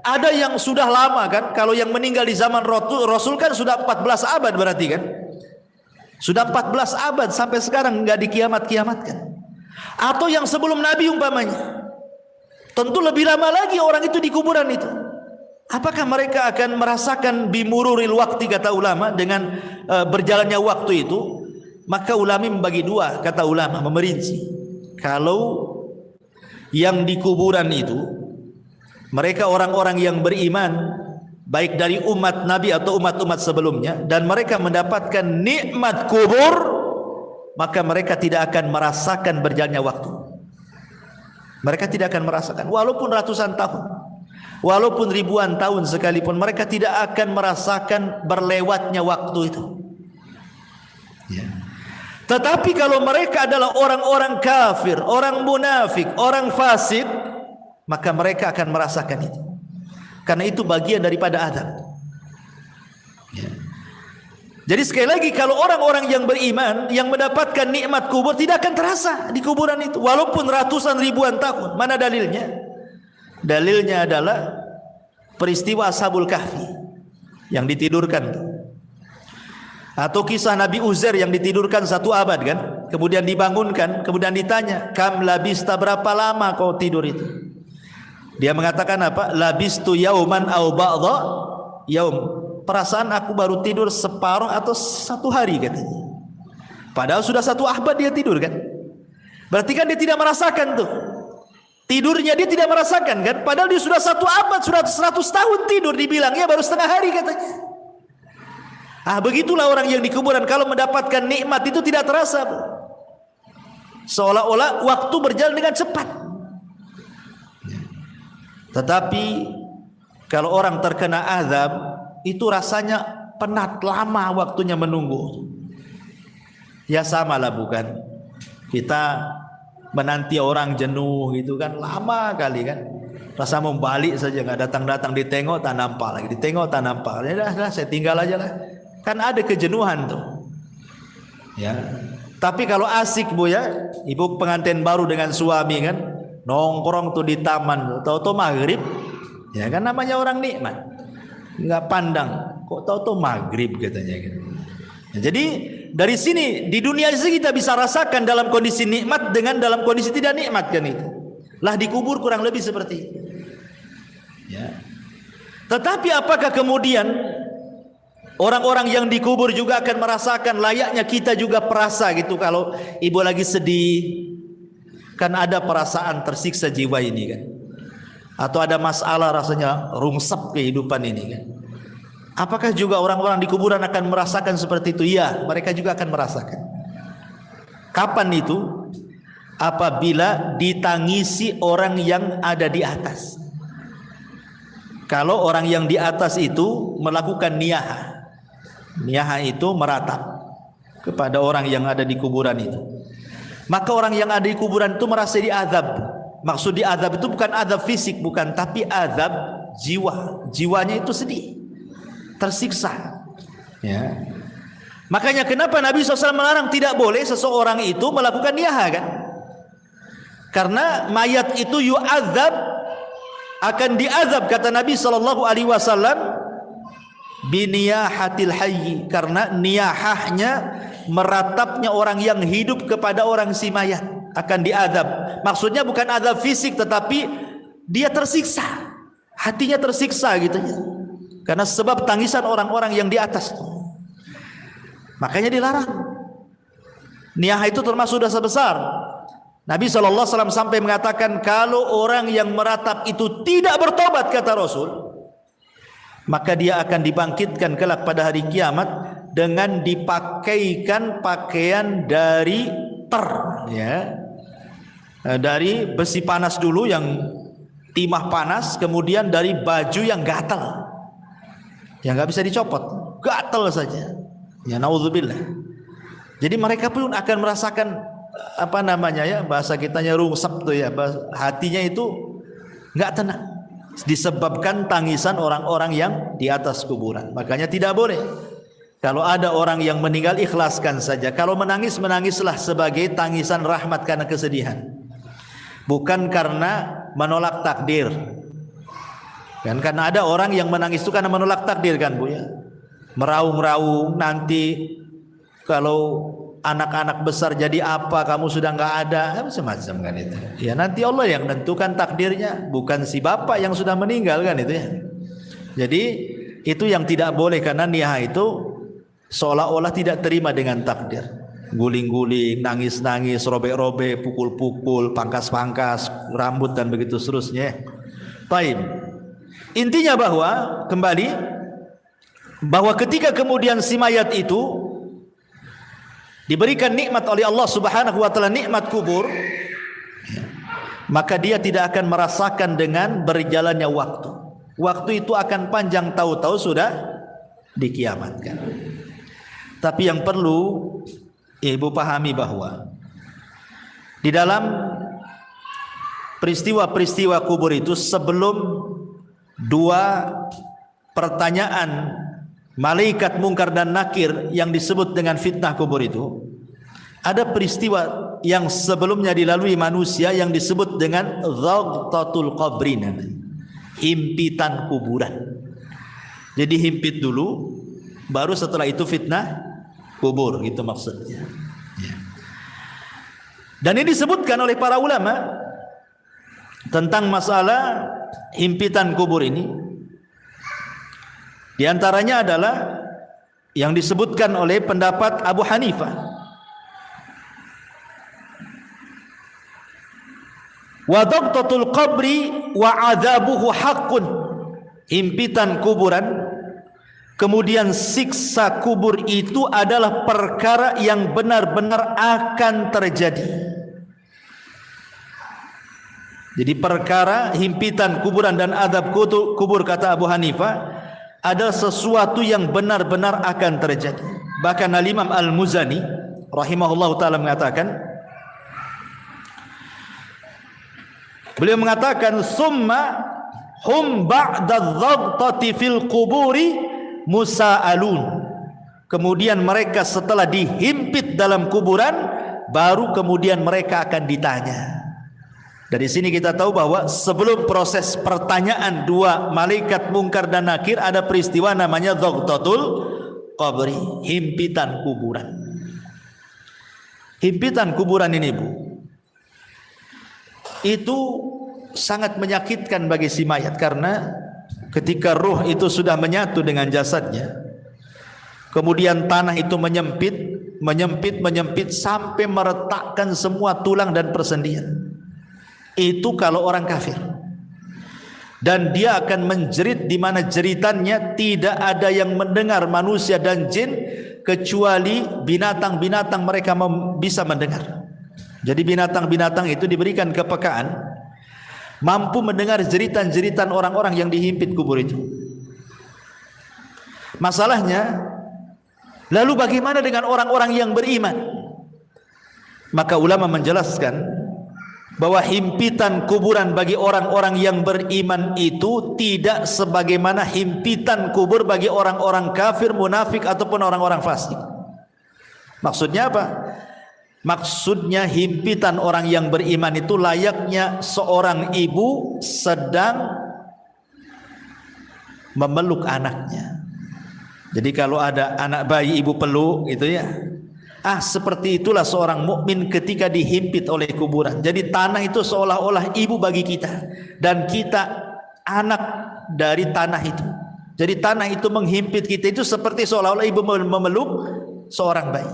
ada yang sudah lama kan. Kalau yang meninggal di zaman Rasul kan sudah 14 abad berarti kan. Sudah 14 abad sampai sekarang nggak dikiamat-kiamatkan. Atau yang sebelum Nabi umpamanya, tentu lebih lama lagi orang itu di kuburan itu. Apakah mereka akan merasakan bimururil waktu, kata ulama, dengan berjalannya waktu itu? Maka ulama membagi dua, kata ulama, memerinci. Kalau yang di kuburan itu mereka orang-orang yang beriman, baik dari umat Nabi atau umat-umat sebelumnya, dan mereka mendapatkan nikmat kubur, maka mereka tidak akan merasakan berjalannya waktu. Mereka tidak akan merasakan, walaupun ratusan tahun, walaupun ribuan tahun sekalipun, mereka tidak akan merasakan berlewatnya waktu itu. Ya. Tetapi kalau mereka adalah orang-orang kafir, orang munafik, orang fasik, maka mereka akan merasakan itu. Karena itu bagian daripada azab. Ya. Jadi sekali lagi, kalau orang-orang yang beriman yang mendapatkan nikmat kubur tidak akan terasa di kuburan itu, walaupun ratusan ribuan tahun. Mana dalilnya? Dalilnya adalah peristiwa Ashabul Kahfi yang ditidurkan, atau kisah Nabi Uzair yang ditidurkan 1 abad kan, kemudian dibangunkan, kemudian ditanya, kam labista, berapa lama kau tidur itu? Dia mengatakan apa? Labistu yauman au ba'dha yaum. Perasaan aku baru tidur separuh atau 1 hari katanya. Padahal sudah 1 abad dia tidur kan. Berarti kan dia tidak merasakan tuh. Tidurnya dia tidak merasakan kan. Padahal dia sudah 1 abad, sudah 100 tahun tidur, dibilangnya baru setengah hari katanya. Begitulah orang yang di kuburan, kalau mendapatkan nikmat itu tidak terasa. Seolah-olah waktu berjalan dengan cepat. Tetapi kalau orang terkena azab, itu rasanya penat, lama waktunya menunggu. Ya samalah bukan? Kita menanti orang jenuh gitu kan, lama kali kan. Rasa mau balik saja, nggak datang-datang, ditengok tak nampak lagi, ditengok tak nampak. Ya dah, saya tinggal aja lah. Kan ada kejenuhan tuh. Ya. Tapi kalau asik Bu ya, ibu pengantin baru dengan suami kan, nongkrong tuh di taman, tahu-tahu maghrib, ya kan namanya orang nikmat. Enggak pandang, kok tahu-tahu maghrib katanya kan. Ya, jadi dari sini di dunia ini kita bisa rasakan dalam kondisi nikmat dengan dalam kondisi tidak nikmat kan itu. Lah dikubur kurang lebih seperti itu. Ya. Tetapi apakah kemudian orang-orang yang dikubur juga akan merasakan layaknya kita juga perasa gitu, kalau ibu lagi sedih, kan ada perasaan tersiksa jiwa ini kan, atau ada masalah rasanya rungsep kehidupan ini kan. Apakah juga orang-orang di kuburan akan merasakan seperti itu? Ya, mereka juga akan merasakan. Kapan itu? Apabila ditangisi orang yang ada di atas. Kalau orang yang di atas itu melakukan niyaha. Niyaha itu meratap kepada orang yang ada di kuburan itu. Maka orang yang ada di kuburan itu merasa diazab. Maksud diazab itu bukan azab fisik, bukan, tapi azab jiwa. Jiwanya itu sedih, tersiksa. Ya. Makanya kenapa Nabi SAW melarang tidak boleh seseorang itu melakukan niyaha kan? Karena mayat itu yu'adzab, akan diazab kata Nabi SAW biniyahatil hayyi, karena niyahahnya meratapnya orang yang hidup kepada orang si mayat akan diazab. Maksudnya bukan azab fisik, tetapi dia tersiksa, hatinya tersiksa gitu ya, karena sebab tangisan orang-orang yang di atas. Makanya dilarang. Niyah itu termasuk dosa besar. Nabi SAW sampai mengatakan, kalau orang yang meratap itu tidak bertobat, kata Rasul, maka dia akan dibangkitkan kelak pada hari kiamat dengan dipakaikan pakaian dari ya, dari besi panas dulu yang timah panas, kemudian dari baju yang gatal, yang nggak bisa dicopot, gatal saja. Ya naudzubillah. Jadi mereka pun akan merasakan apa namanya ya, bahasa kitanya rungsep tuh ya, hatinya itu nggak tenang, disebabkan tangisan orang-orang yang di atas kuburan. Makanya tidak boleh. Kalau ada orang yang meninggal, ikhlaskan saja. Kalau menangis, menangislah sebagai tangisan rahmat karena kesedihan, bukan karena menolak takdir. Kan karena ada orang yang menangis itu karena menolak takdir kan Bu ya. Meraung-raung, nanti kalau anak-anak besar jadi apa, kamu sudah nggak ada, macam-macam kan itu. Ya nanti Allah yang menentukan takdirnya, bukan si bapak yang sudah meninggal kan itu ya. Jadi itu yang tidak boleh, karena Niha itu seolah-olah tidak terima dengan takdir. Guling-guling, nangis-nangis, robek-robek, pukul-pukul, pangkas-pangkas rambut dan begitu seterusnya. Baik. Intinya bahwa ketika kemudian si mayat itu diberikan nikmat oleh Allah Subhanahu wa taala, nikmat kubur, maka dia tidak akan merasakan dengan berjalannya waktu. Waktu itu akan panjang, tahu-tahu sudah dikiamatkan. Tapi yang perlu ibu pahami bahwa di dalam peristiwa-peristiwa kubur itu, sebelum dua pertanyaan malaikat mungkar dan nakir yang disebut dengan fitnah kubur itu, ada peristiwa yang sebelumnya dilalui manusia yang disebut dengan dhaghtatul qabri, himpitan kuburan. Jadi himpit dulu, baru setelah itu fitnah kubur, itu maksudnya. Dan ini disebutkan oleh para ulama tentang masalah himpitan kubur ini. Di antaranya adalah yang disebutkan oleh pendapat Abu Hanifah. Wa dhaghtatul qabri wa adzabuhu haqqun. Himpitan kuburan, kemudian siksa kubur itu adalah perkara yang benar-benar akan terjadi. Jadi perkara himpitan kuburan dan azab kubur, kata Abu Hanifah, adalah sesuatu yang benar-benar akan terjadi. Bahkan Al-Imam Al-Muzani rahimahullahu taala mengatakan, beliau mengatakan, summa hum ba'da dhaghtati fil quburi musa'alun. Kemudian mereka setelah dihimpit dalam kuburan, baru kemudian mereka akan ditanya. Dari sini kita tahu bahwa sebelum proses pertanyaan dua malaikat mungkar dan nakir, ada peristiwa namanya dhaghtatul qabri, himpitan kuburan. Himpitan kuburan ini, Bu, itu sangat menyakitkan bagi si mayat, karena ketika ruh itu sudah menyatu dengan jasadnya, kemudian tanah itu menyempit sampai meretakkan semua tulang dan persendian. Itu kalau orang kafir. Dan dia akan menjerit di mana jeritannya tidak ada yang mendengar, manusia dan jin, kecuali binatang-binatang mereka bisa mendengar. Jadi binatang-binatang itu diberikan kepekaan, mampu mendengar jeritan-jeritan orang-orang yang dihimpit kubur itu. Masalahnya, lalu bagaimana dengan orang-orang yang beriman? Maka ulama menjelaskan bahwa himpitan kuburan bagi orang-orang yang beriman itu tidak sebagaimana himpitan kubur bagi orang-orang kafir, munafik ataupun orang-orang fasik. Maksudnya apa? Maksudnya himpitan orang yang beriman itu layaknya seorang ibu sedang memeluk anaknya. Jadi kalau ada anak bayi ibu peluk gitu ya. Seperti itulah seorang mukmin ketika dihimpit oleh kuburan. Jadi tanah itu seolah-olah ibu bagi kita, dan kita anak dari tanah itu. Jadi tanah itu menghimpit kita itu seperti seolah-olah ibu memeluk seorang bayi.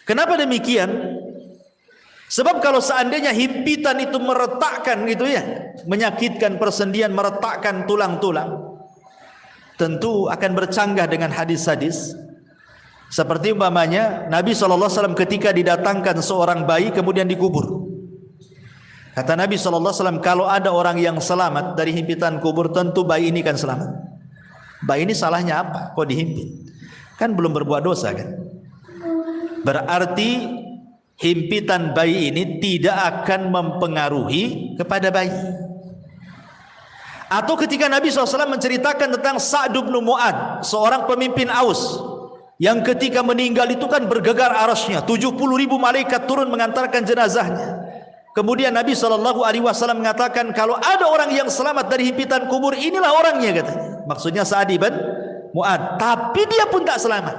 Kenapa demikian? Sebab kalau seandainya himpitan itu meretakkan gitu ya, menyakitkan persendian, meretakkan tulang-tulang, tentu akan bercanggah dengan hadis-hadis. Seperti umpamanya Nabi SAW ketika didatangkan seorang bayi kemudian dikubur. Kata Nabi SAW, kalau ada orang yang selamat dari himpitan kubur, tentu bayi ini kan selamat. Bayi ini salahnya apa? Kok dihimpit? Kan belum berbuat dosa kan? Berarti himpitan bayi ini tidak akan mempengaruhi kepada bayi. Atau ketika Nabi SAW menceritakan tentang Sa'd bin Mu'adz, seorang pemimpin Aus, yang ketika meninggal itu kan bergegar arasnya, 70.000 malaikat turun mengantarkan jenazahnya. Kemudian Nabi SAW mengatakan, kalau ada orang yang selamat dari himpitan kubur, inilah orangnya katanya. Maksudnya Sa'd bin Mu'adz. Tapi dia pun tak selamat.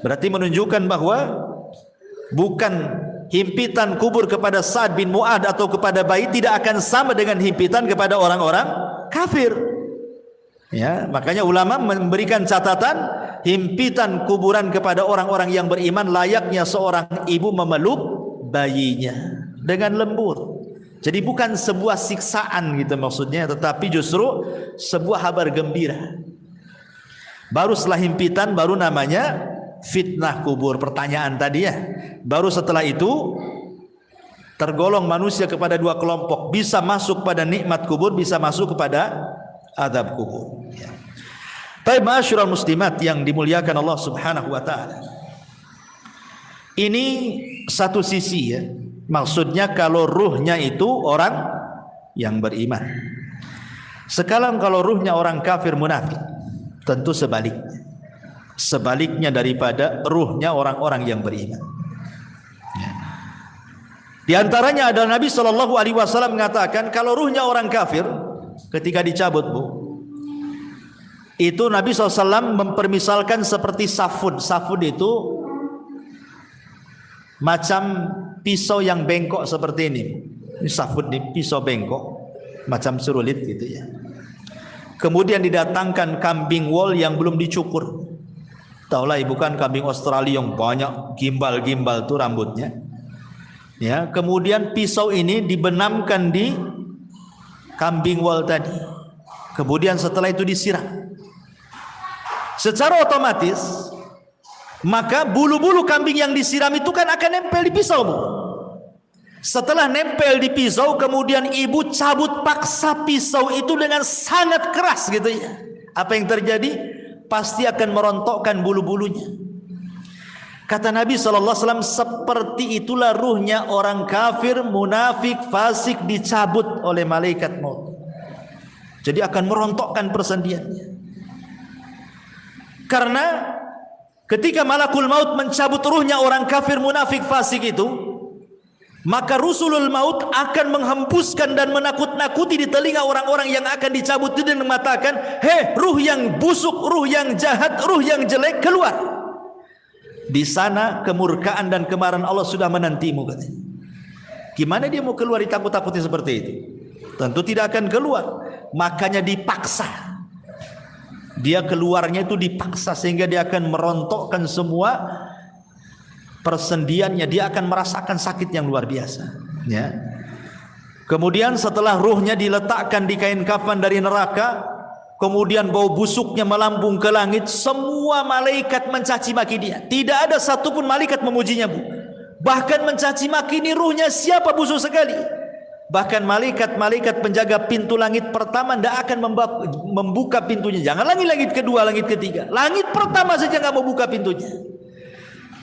Berarti menunjukkan bahwa bukan himpitan kubur kepada Sa'ad bin Mu'adh atau kepada bayi tidak akan sama dengan himpitan kepada orang-orang kafir. Ya, makanya ulama memberikan catatan himpitan kuburan kepada orang-orang yang beriman layaknya seorang ibu memeluk bayinya dengan lembut. Jadi bukan sebuah siksaan gitu maksudnya, tetapi justru sebuah kabar gembira. Baru setelah himpitan baru namanya fitnah kubur, pertanyaan tadi ya. Baru setelah itu tergolong manusia kepada dua kelompok, bisa masuk pada nikmat kubur, bisa masuk kepada azab kubur. Ya. Baik, ma'asyiral muslimat yang dimuliakan Allah Subhanahu wa taala. Ini satu sisi ya. Maksudnya kalau ruhnya itu orang yang beriman. Sekarang kalau ruhnya orang kafir munafik, tentu sebaliknya. Sebaliknya daripada ruhnya orang-orang yang beriman. Ya. Di antaranya adalah Nabi SAW mengatakan kalau ruhnya orang kafir ketika dicabut itu Nabi SAW mempermisalkan seperti safud. Safud itu macam pisau yang bengkok seperti ini. Ini safud, ini pisau bengkok macam serulit gitu ya. Kemudian didatangkan kambing wol yang belum dicukur. Taulah ibu kan kambing Australia yang banyak gimbal-gimbal tuh rambutnya. Ya, kemudian pisau ini dibenamkan di kambing wol tadi. Kemudian setelah itu disiram. Secara otomatis maka bulu-bulu kambing yang disiram itu kan akan nempel di pisau, Bu. Setelah nempel di pisau, kemudian ibu cabut paksa pisau itu dengan sangat keras gitu ya. Apa yang terjadi? Pasti akan merontokkan bulu-bulunya. Kata Nabi SAW, seperti itulah ruhnya orang kafir, munafik, fasik dicabut oleh malaikat maut. Jadi akan merontokkan persendiannya. Karena ketika malakul maut mencabut ruhnya orang kafir, munafik, fasik itu, maka rusulul maut akan menghembuskan dan menakut-nakuti di telinga orang-orang yang akan dicabut itu dan mengatakan, hei ruh yang busuk, ruh yang jahat, ruh yang jelek, keluar. Di sana kemurkaan dan kemarahan Allah sudah menantimu katanya. Gimana dia mau keluar ditakut-takuti seperti itu? Tentu tidak akan keluar. Makanya dipaksa. Dia keluarnya itu dipaksa sehingga dia akan merontokkan semua persendiannya, dia akan merasakan sakit yang luar biasa. Ya. Kemudian setelah ruhnya diletakkan di kain kafan dari neraka, kemudian bau busuknya melambung ke langit, semua malaikat mencaci maki dia. Tidak ada satupun malaikat memujinya, Bu. Bahkan mencaci maki, ini ruhnya siapa busuk sekali. Bahkan malaikat-malaikat penjaga pintu langit pertama tidak akan membuka pintunya. Jangan langit kedua, langit ketiga. Langit pertama saja nggak mau buka pintunya.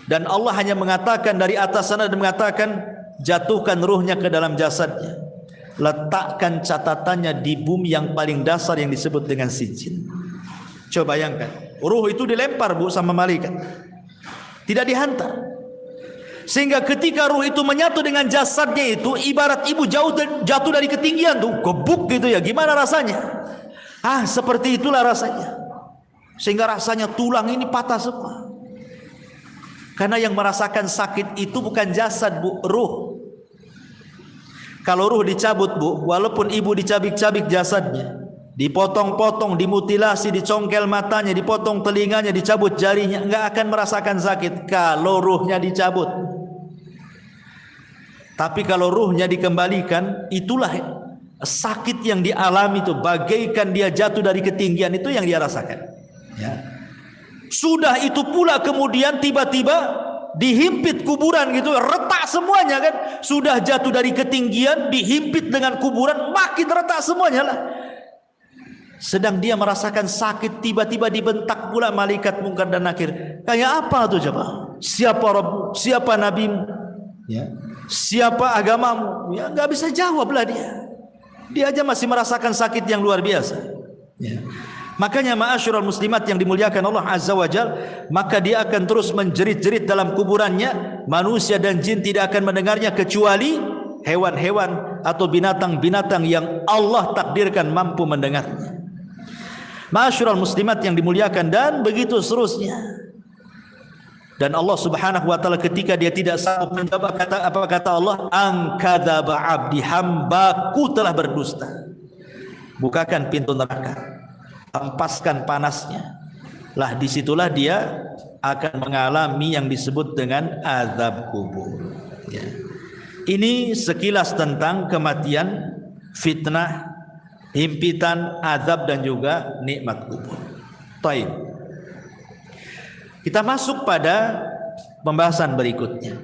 Dan Allah hanya mengatakan dari atas sana dan mengatakan, jatuhkan ruhnya ke dalam jasadnya, letakkan catatannya di bumi yang paling dasar yang disebut dengan sijin. Coba bayangkan, ruh itu dilempar, Bu, sama malaikat, tidak dihantar. Sehingga ketika ruh itu menyatu dengan jasadnya itu, ibarat ibu jatuh dari ketinggian tuh, gebuk gitu ya, gimana rasanya? Seperti itulah rasanya. Sehingga rasanya tulang ini patah semua. Karena yang merasakan sakit itu bukan jasad, Bu, ruh. Kalau ruh dicabut, Bu, walaupun ibu dicabik-cabik jasadnya, dipotong-potong, dimutilasi, dicongkel matanya, dipotong telinganya, dicabut jarinya, enggak akan merasakan sakit kalau ruhnya dicabut. Tapi kalau ruhnya dikembalikan, itulah sakit yang dialami itu, bagaikan dia jatuh dari ketinggian, itu yang dia rasakan. Ya. Sudah itu pula kemudian tiba-tiba dihimpit kuburan gitu, retak semuanya kan. Sudah jatuh dari ketinggian, dihimpit dengan kuburan, makin retak semuanya lah. Sedang dia merasakan sakit, tiba-tiba dibentak pula malaikat Munkar dan Nakir. Kayak apa tuh coba? Siapa Rabb? Siapa nabimu? Ya. Siapa agamamu? Ya, nggak bisa jawablah dia. Dia aja masih merasakan sakit yang luar biasa. Ya. Makanya ma'asyiral muslimat yang dimuliakan Allah Azza wa Jal, maka dia akan terus menjerit-jerit dalam kuburannya. Manusia dan jin tidak akan mendengarnya kecuali hewan-hewan atau binatang-binatang yang Allah takdirkan mampu mendengarnya. Ma'asyiral muslimat yang dimuliakan, dan begitu seterusnya. Dan Allah Subhanahu wa taala ketika dia tidak sanggup menjawab, apa kata Allah? An kadzaba 'abdi, hambaku telah berdusta. Bukakan pintu neraka, hempaskan panasnya. Lah disitulah dia akan mengalami yang disebut dengan azab kubur. Ya. Ini sekilas tentang kematian, fitnah, himpitan, azab dan juga nikmat kubur. Baik. Kita masuk pada pembahasan berikutnya.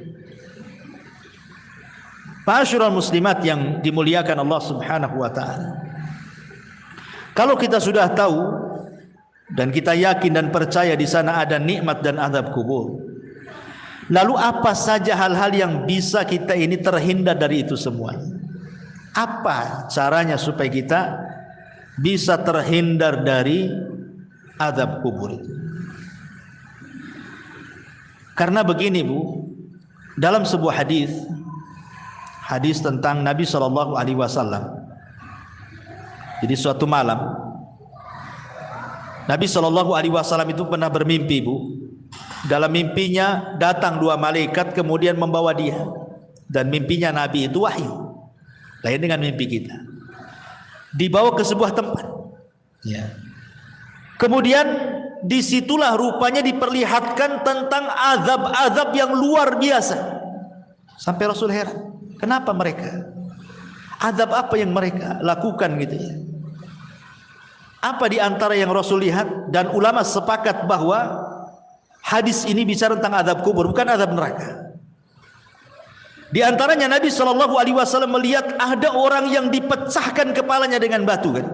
Ma'asyiral muslimat yang dimuliakan Allah Subhanahu wa taala. Kalau kita sudah tahu dan kita yakin dan percaya di sana ada nikmat dan azab kubur, lalu apa saja hal-hal yang bisa kita ini terhindar dari itu semuanya? Apa caranya supaya kita bisa terhindar dari azab kubur itu? Karena begini Bu, dalam sebuah hadis tentang Nabi SAW. Jadi suatu malam Nabi SAW itu pernah bermimpi Bu. Dalam mimpinya datang 2 malaikat kemudian membawa dia. Dan mimpinya Nabi itu wahyu, lain dengan mimpi kita. Dibawa ke sebuah tempat. Ya. Kemudian disitulah rupanya diperlihatkan tentang azab-azab yang luar biasa. Sampai Rasul heran, kenapa mereka? Azab apa yang mereka lakukan gitu ya? Apa di antara yang Rasul lihat? Dan ulama sepakat bahwa hadis ini bicara tentang azab kubur, bukan azab neraka. Di antaranya Nabi SAW melihat ada orang yang dipecahkan kepalanya dengan batu kan?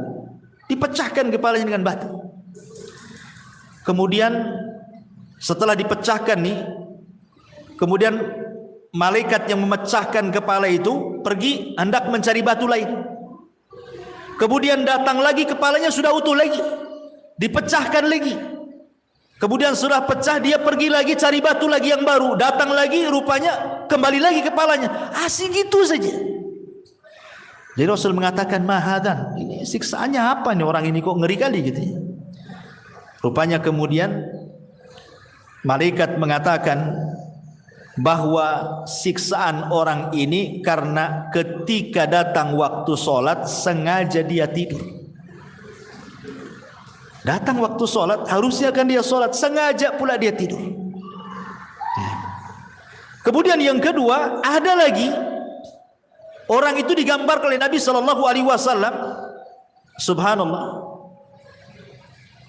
Dipecahkan kepalanya dengan batu. Kemudian setelah dipecahkan nih, kemudian malaikat yang memecahkan kepala itu pergi hendak mencari batu lain. Kemudian datang lagi, kepalanya sudah utuh lagi, dipecahkan lagi. Kemudian sudah pecah, dia pergi lagi cari batu lagi yang baru, datang lagi, rupanya kembali lagi kepalanya. Asik gitu saja. Jadi Rasul mengatakan, mahadan, ini siksaannya apa nih orang ini, kok ngeri kali gitu ya. Rupanya kemudian malaikat mengatakan bahwa siksaan orang ini karena ketika datang waktu sholat sengaja dia tidur. Datang waktu sholat, harusnya kan dia sholat, sengaja pula dia tidur. Kemudian yang kedua, ada lagi orang itu digambarkan oleh Nabi SAW. Subhanallah,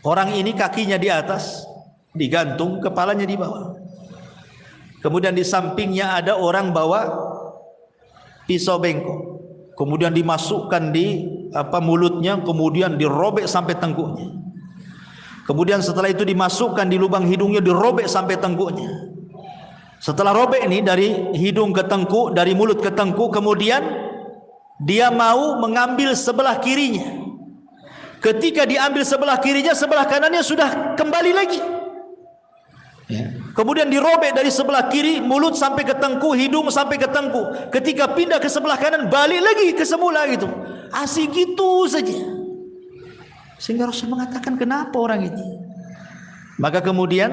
orang ini kakinya di atas, digantung, kepalanya di bawah. Kemudian di sampingnya ada orang bawa pisau bengkok, kemudian dimasukkan di mulutnya, kemudian dirobek sampai tengkuknya. Kemudian setelah itu dimasukkan di lubang hidungnya, dirobek sampai tengkuknya. Setelah robek ini dari hidung ke tengkuk, dari mulut ke tengkuk, kemudian dia mau mengambil sebelah kirinya. Ketika diambil sebelah kirinya, sebelah kanannya sudah kembali lagi. Ya. Kemudian dirobek dari sebelah kiri, mulut sampai ke tengkuk, hidung sampai ke tengkuk. Ketika pindah ke sebelah kanan, balik lagi ke semula gitu. Asik gitu saja. Sehingga Rasul mengatakan, kenapa orang ini? Maka kemudian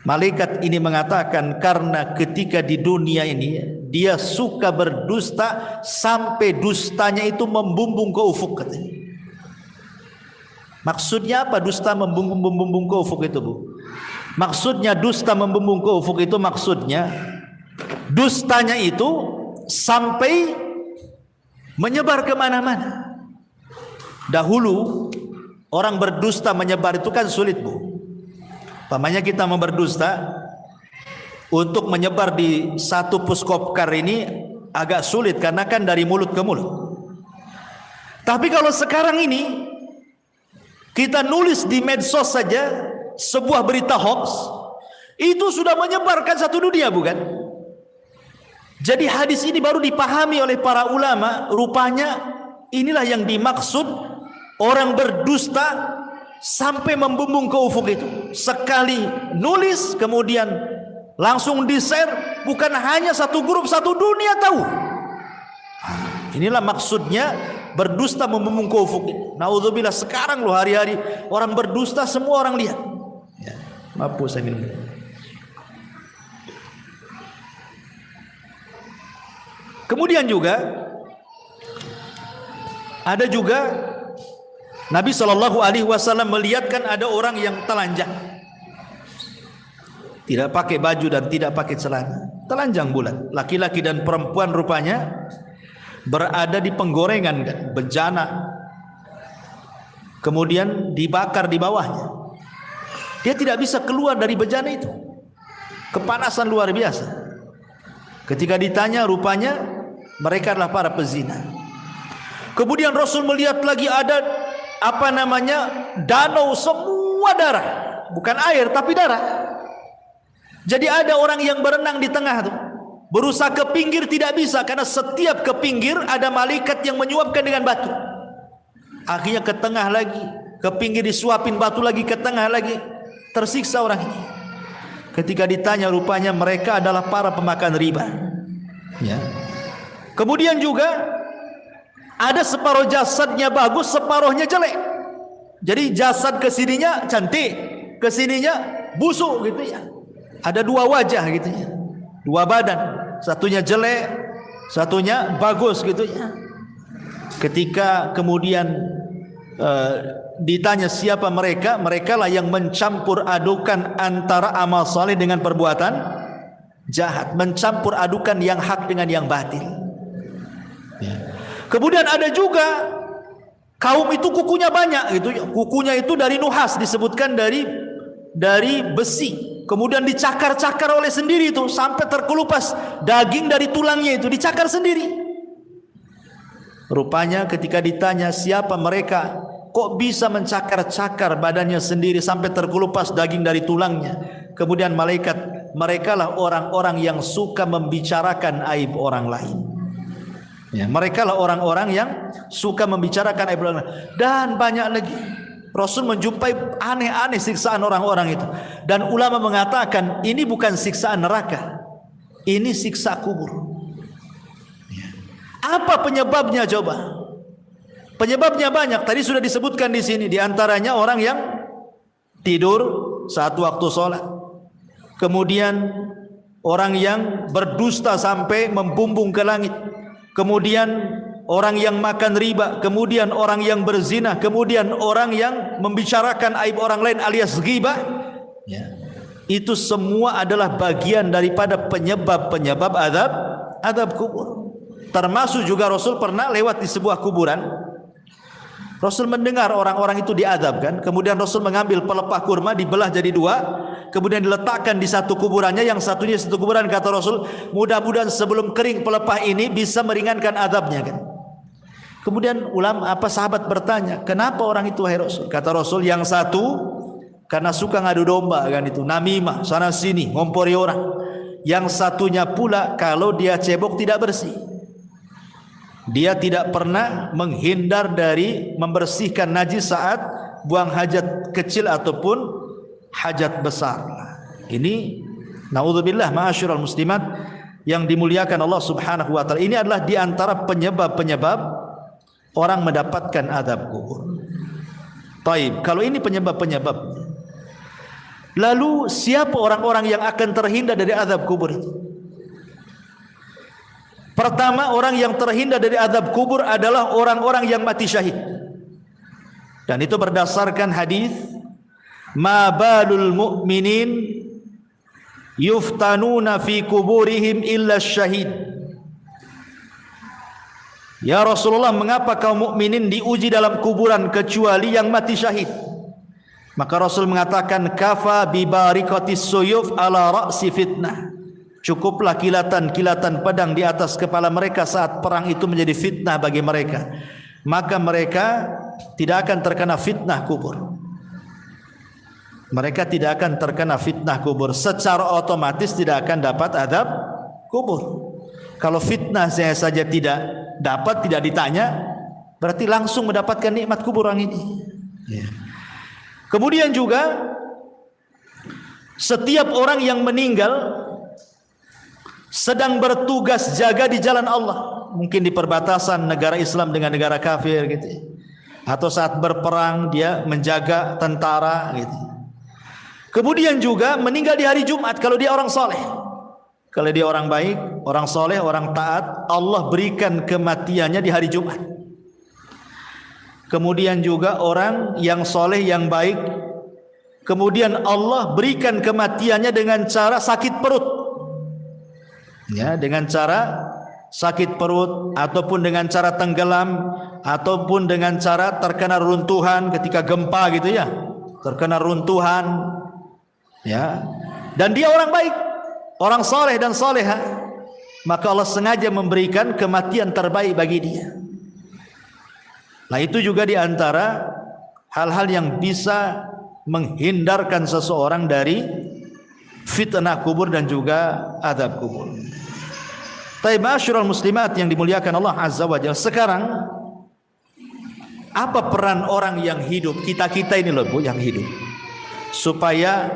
malaikat ini mengatakan, karena ketika di dunia ini dia suka berdusta sampai dustanya itu membumbung ke ufuk katanya. Maksudnya apa dusta membumbung ke ufuk itu Bu? Maksudnya dusta membumbung ke ufuk itu maksudnya dustanya itu sampai menyebar kemana-mana. Dahulu orang berdusta menyebar itu kan sulit Bu. Pamannya kita mau berdusta, untuk menyebar di satu puskopkar ini agak sulit karena kan dari mulut ke mulut. Tapi kalau sekarang ini kita nulis di medsos saja sebuah berita hoax, itu sudah menyebarkan satu dunia bukan? Jadi hadis ini baru dipahami oleh para ulama, rupanya inilah yang dimaksud orang berdusta sampai membumbung ke ufuk itu. Sekali nulis kemudian langsung di-share, bukan hanya satu grup, satu dunia tahu. Inilah maksudnya berdusta membumbung ke ufuk ini. Naudzubillah, sekarang loh hari-hari orang berdusta semua orang lihat. Ya, maaf saya minum. Kemudian juga ada juga Nabi SAW melihatkan ada orang yang telanjang, tidak pakai baju dan tidak pakai celana, telanjang bulat, laki-laki dan perempuan rupanya berada di penggorengan kan, bejana, kemudian dibakar di bawahnya. Dia tidak bisa keluar dari bejana itu, kepanasan luar biasa. Ketika ditanya, rupanya mereka adalah para pezina. Kemudian Rasul melihat lagi ada danau semua darah, bukan air tapi darah. Jadi ada orang yang berenang di tengah tuh, berusaha ke pinggir tidak bisa karena setiap ke pinggir ada malaikat yang menyuapkan dengan batu. Akhirnya ke tengah lagi, ke pinggir disuapin batu lagi, ke tengah lagi, tersiksa orang ini. Ketika ditanya, rupanya mereka adalah para pemakan riba. Ya. Kemudian juga ada separuh jasadnya bagus, separuhnya jelek. Jadi jasad kesininya cantik, kesininya busuk gitu ya. Ada dua wajah gitu ya, dua badan, satunya jelek, satunya bagus gitu ya. Ketika kemudian ditanya siapa mereka, mereka lah yang mencampur adukan antara amal saleh dengan perbuatan jahat, mencampur adukan yang hak dengan yang batil. Ya. Kemudian ada juga kaum itu kukunya banyak gitu, kukunya itu dari nuhas, disebutkan dari besi. Kemudian dicakar-cakar oleh sendiri itu sampai terkelupas daging dari tulangnya itu dicakar sendiri. Rupanya ketika ditanya siapa mereka, kok bisa mencakar-cakar badannya sendiri sampai terkelupas daging dari tulangnya. Kemudian malaikat, merekalah orang-orang yang suka membicarakan aib orang lain. Ya, merekalah orang-orang yang suka membicarakan aib orang lain. Dan banyak lagi. Rasul menjumpai aneh-aneh siksaan orang-orang itu. Dan ulama mengatakan ini bukan siksaan neraka, ini siksa kubur. Apa penyebabnya coba? Penyebabnya banyak. Tadi sudah disebutkan di sini. Di antaranya orang yang tidur saat waktu sholat. Kemudian orang yang berdusta sampai membumbung ke langit. Kemudian orang yang makan riba, kemudian orang yang berzina, kemudian orang yang membicarakan aib orang lain alias ghibah. Ya. Itu semua adalah bagian daripada penyebab-penyebab azab kubur. Termasuk juga Rasul pernah lewat di sebuah kuburan. Rasul mendengar orang-orang itu diazabkan. Kemudian Rasul mengambil pelepah kurma, dibelah jadi dua, kemudian diletakkan di satu kuburannya, yang satunya satu kuburan. Kata Rasul, mudah-mudahan sebelum kering pelepah ini bisa meringankan azabnya kan. Kemudian sahabat bertanya, kenapa orang itu wahai Rasul? Kata Rasul, yang satu karena suka ngadu domba kan, itu namimah, sana sini ngompori orang. Yang satunya pula kalau dia cebok tidak bersih. Dia tidak pernah menghindar dari membersihkan najis saat buang hajat kecil ataupun hajat besar. Ini naudzubillah ma'asyiral muslimat yang dimuliakan Allah Subhanahu wa taala. Ini adalah di antara penyebab-penyebab orang mendapatkan azab kubur. Taib, kalau ini penyebab-penyebab, lalu siapa orang-orang yang akan terhindar dari azab kubur itu? Pertama, orang yang terhindar dari azab kubur adalah orang-orang yang mati syahid. Dan itu berdasarkan hadis, ma balul mu'minin yuftanuna fi kuburihim illa syahid. Ya Rasulullah, mengapa kaum mukminin diuji dalam kuburan kecuali yang mati syahid? Maka Rasul mengatakan, kafa bi barikatis suyuf ala ra'si fitnah. Cukuplah kilatan-kilatan pedang di atas kepala mereka saat perang itu menjadi fitnah bagi mereka. Maka mereka tidak akan terkena fitnah kubur. Mereka tidak akan terkena fitnah kubur. Secara otomatis tidak akan dapat azab kubur. Kalau fitnah saya saja tidak dapat, tidak ditanya, berarti langsung mendapatkan nikmat kubur orang ini. Ya. Kemudian juga setiap orang yang meninggal sedang bertugas jaga di jalan Allah, mungkin di perbatasan negara Islam dengan negara kafir gitu, atau saat berperang dia menjaga tentara gitu. Kemudian juga meninggal di hari Jumat kalau dia orang soleh. Kalau dia orang baik, orang soleh, orang taat, Allah berikan kematiannya di hari Jumat. Kemudian juga orang yang soleh, yang baik, kemudian Allah berikan kematiannya dengan cara sakit perut. Ya, dengan cara sakit perut, ataupun dengan cara tenggelam, ataupun dengan cara terkena runtuhan ketika gempa gitu ya, terkena runtuhan ya, dan dia orang baik, orang soleh dan soleha, maka Allah sengaja memberikan kematian terbaik bagi dia. Nah, itu juga diantara hal-hal yang bisa menghindarkan seseorang dari fitnah kubur dan juga azab kubur. Taib ma'asyiral muslimat yang dimuliakan Allah Azza wa Jalla. Sekarang apa peran orang yang hidup, kita-kita ini loh Bu, yang hidup, supaya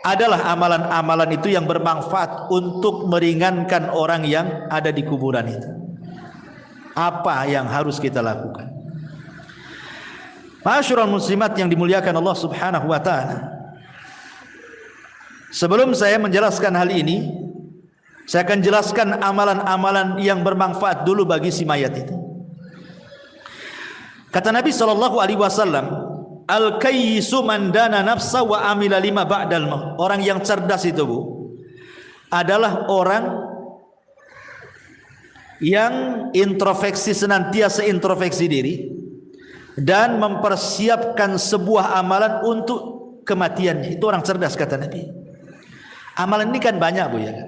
adalah amalan-amalan itu yang bermanfaat untuk meringankan orang yang ada di kuburan itu. Apa yang harus kita lakukan? Ma'asyiral muslimat yang dimuliakan Allah Subhanahu wa taala. Sebelum saya menjelaskan hal ini, saya akan jelaskan amalan-amalan yang bermanfaat dulu bagi si mayat itu. Kata Nabi SAW, Al-kayyisu man dana nafsa wa amila lima ba'dal maut. Orang yang cerdas itu Bu, adalah orang yang introspeksi, senantiasa introspeksi diri dan mempersiapkan sebuah amalan untuk kematiannya. Itu orang cerdas kata Nabi. Amalan ini kan banyak Bu ya kan?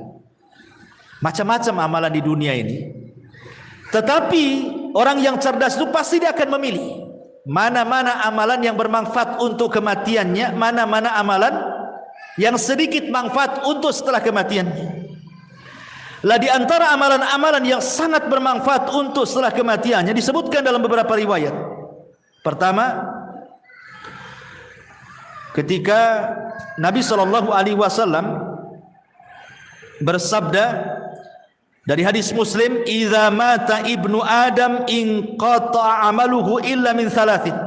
Macam-macam amalan di dunia ini. Tetapi orang yang cerdas itu pasti dia akan memilih mana-mana amalan yang bermanfaat untuk kematiannya, mana-mana amalan yang sedikit manfaat untuk setelah kematiannya. Lah di antara amalan-amalan yang sangat bermanfaat untuk setelah kematiannya disebutkan dalam beberapa riwayat. Pertama, ketika Nabi SAW bersabda dari hadis Muslim, "Idza mata ibnu Adam inqata'a amaluhu illa min thalathin.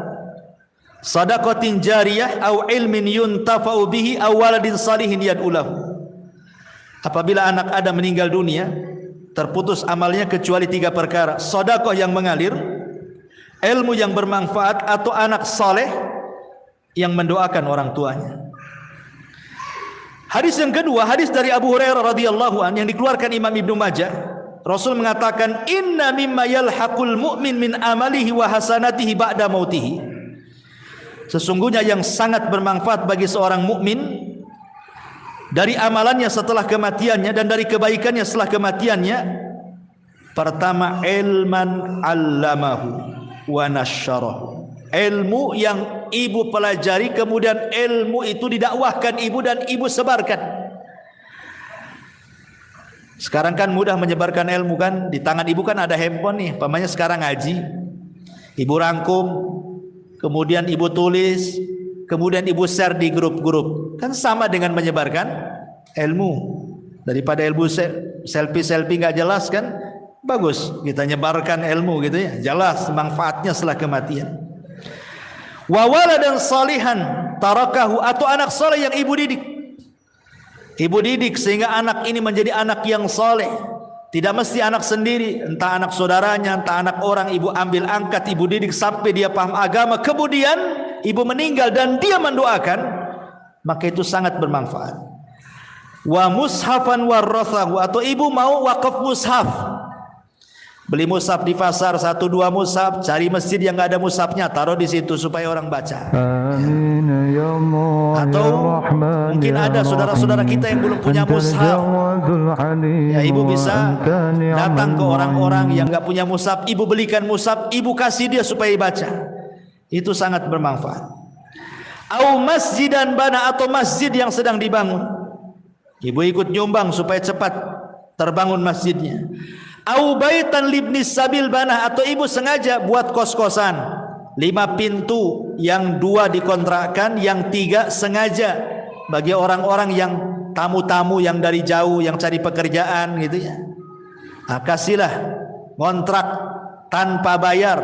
Shadaqatin jariyah aw ilmin yuntafa'u bihi aw waladin salihin yad'u lahu." Apabila anak Adam meninggal dunia, terputus amalnya kecuali 3 perkara: sedekah yang mengalir, ilmu yang bermanfaat, atau anak saleh yang mendoakan orang tuanya. Hadis yang kedua, hadis dari Abu Hurairah radhiyallahu an yang dikeluarkan Imam Ibnu Majah. Rasul mengatakan, "Inna mimma yalhaqul mu'min min amalihi wa hasanatihi ba'da mautihi." Sesungguhnya yang sangat bermanfaat bagi seorang mukmin dari amalannya setelah kematiannya dan dari kebaikannya setelah kematiannya, pertama, ilman 'allamahu wa nasyarahu. Ilmu yang ibu pelajari, kemudian ilmu itu didakwahkan ibu dan ibu sebarkan. Sekarang kan mudah menyebarkan ilmu kan, di tangan ibu kan ada handphone nih, pamannya sekarang ngaji, ibu rangkum, kemudian ibu tulis, kemudian ibu share di grup-grup, kan sama dengan menyebarkan ilmu. Daripada ilmu selfie nggak jelas kan, bagus kita nyebarkan ilmu gitu ya, jelas manfaatnya setelah kematian. Wa waladan salihan tarakahu, atau anak saleh yang ibu didik. Ibu didik sehingga anak ini menjadi anak yang saleh. Tidak mesti anak sendiri, entah anak saudaranya, entah anak orang, ibu ambil angkat, ibu didik sampai dia paham agama, kemudian ibu meninggal dan dia mendoakan, maka itu sangat bermanfaat. Wa mushafan warathahu, atau ibu mau wakaf mushaf. Beli mushaf di pasar 1-2 mushaf, cari masjid yang enggak ada mushafnya, taruh di situ supaya orang baca. Amin ya Allah. Atau mungkin ada saudara-saudara kita yang belum punya mushaf. Ya, ibu bisa datang ke orang-orang yang enggak punya mushaf, ibu belikan mushaf, ibu kasih dia supaya baca. Itu sangat bermanfaat. Au masjidan bana, atau masjid yang sedang dibangun, ibu ikut nyumbang supaya cepat terbangun masjidnya. Au baitan libnis sabil banah, atau ibu sengaja buat kos-kosan 5 pintu, yang 2 dikontrakkan, yang 3 sengaja bagi orang-orang yang tamu-tamu yang dari jauh yang cari pekerjaan gitu ya. Nah, kasihlah kontrak tanpa bayar,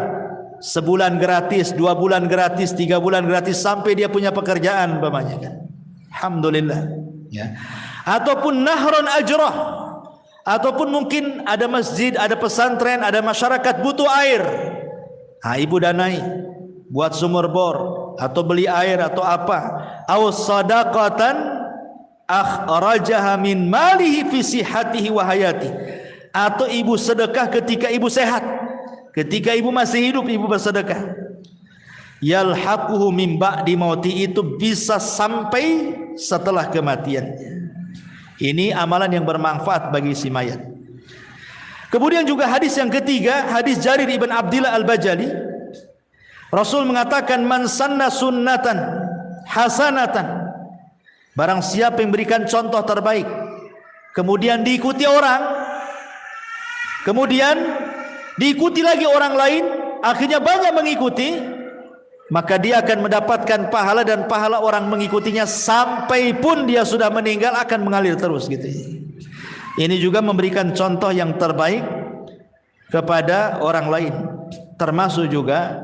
sebulan gratis, 2 bulan gratis, 3 bulan gratis, sampai dia punya pekerjaan umpamanya kan. Alhamdulillah ya. ataupun nahron ajrah, ataupun mungkin ada masjid, ada pesantren, ada masyarakat butuh air. Ibu danai buat sumur bor atau beli air atau apa. Aw sadaqatan akhrajaha min malihi fi sihhatihi wa hayati. Atau ibu sedekah ketika ibu sehat. Ketika ibu masih hidup ibu bersedekah. Yalhaquhu min ba'di mauti, itu bisa sampai setelah kematiannya. Ini amalan yang bermanfaat bagi si mayat. Kemudian juga hadis yang ketiga, hadis Jarir ibn Abdillah al-Bajali. Rasul mengatakan, man sanna sunnatan hasanatan, barang siapa yang berikan contoh terbaik kemudian diikuti orang, kemudian diikuti lagi orang lain, akhirnya banyak mengikuti, maka dia akan mendapatkan pahala, dan pahala orang mengikutinya sampai pun dia sudah meninggal akan mengalir terus gitu. Ini juga memberikan contoh yang terbaik kepada orang lain. Termasuk juga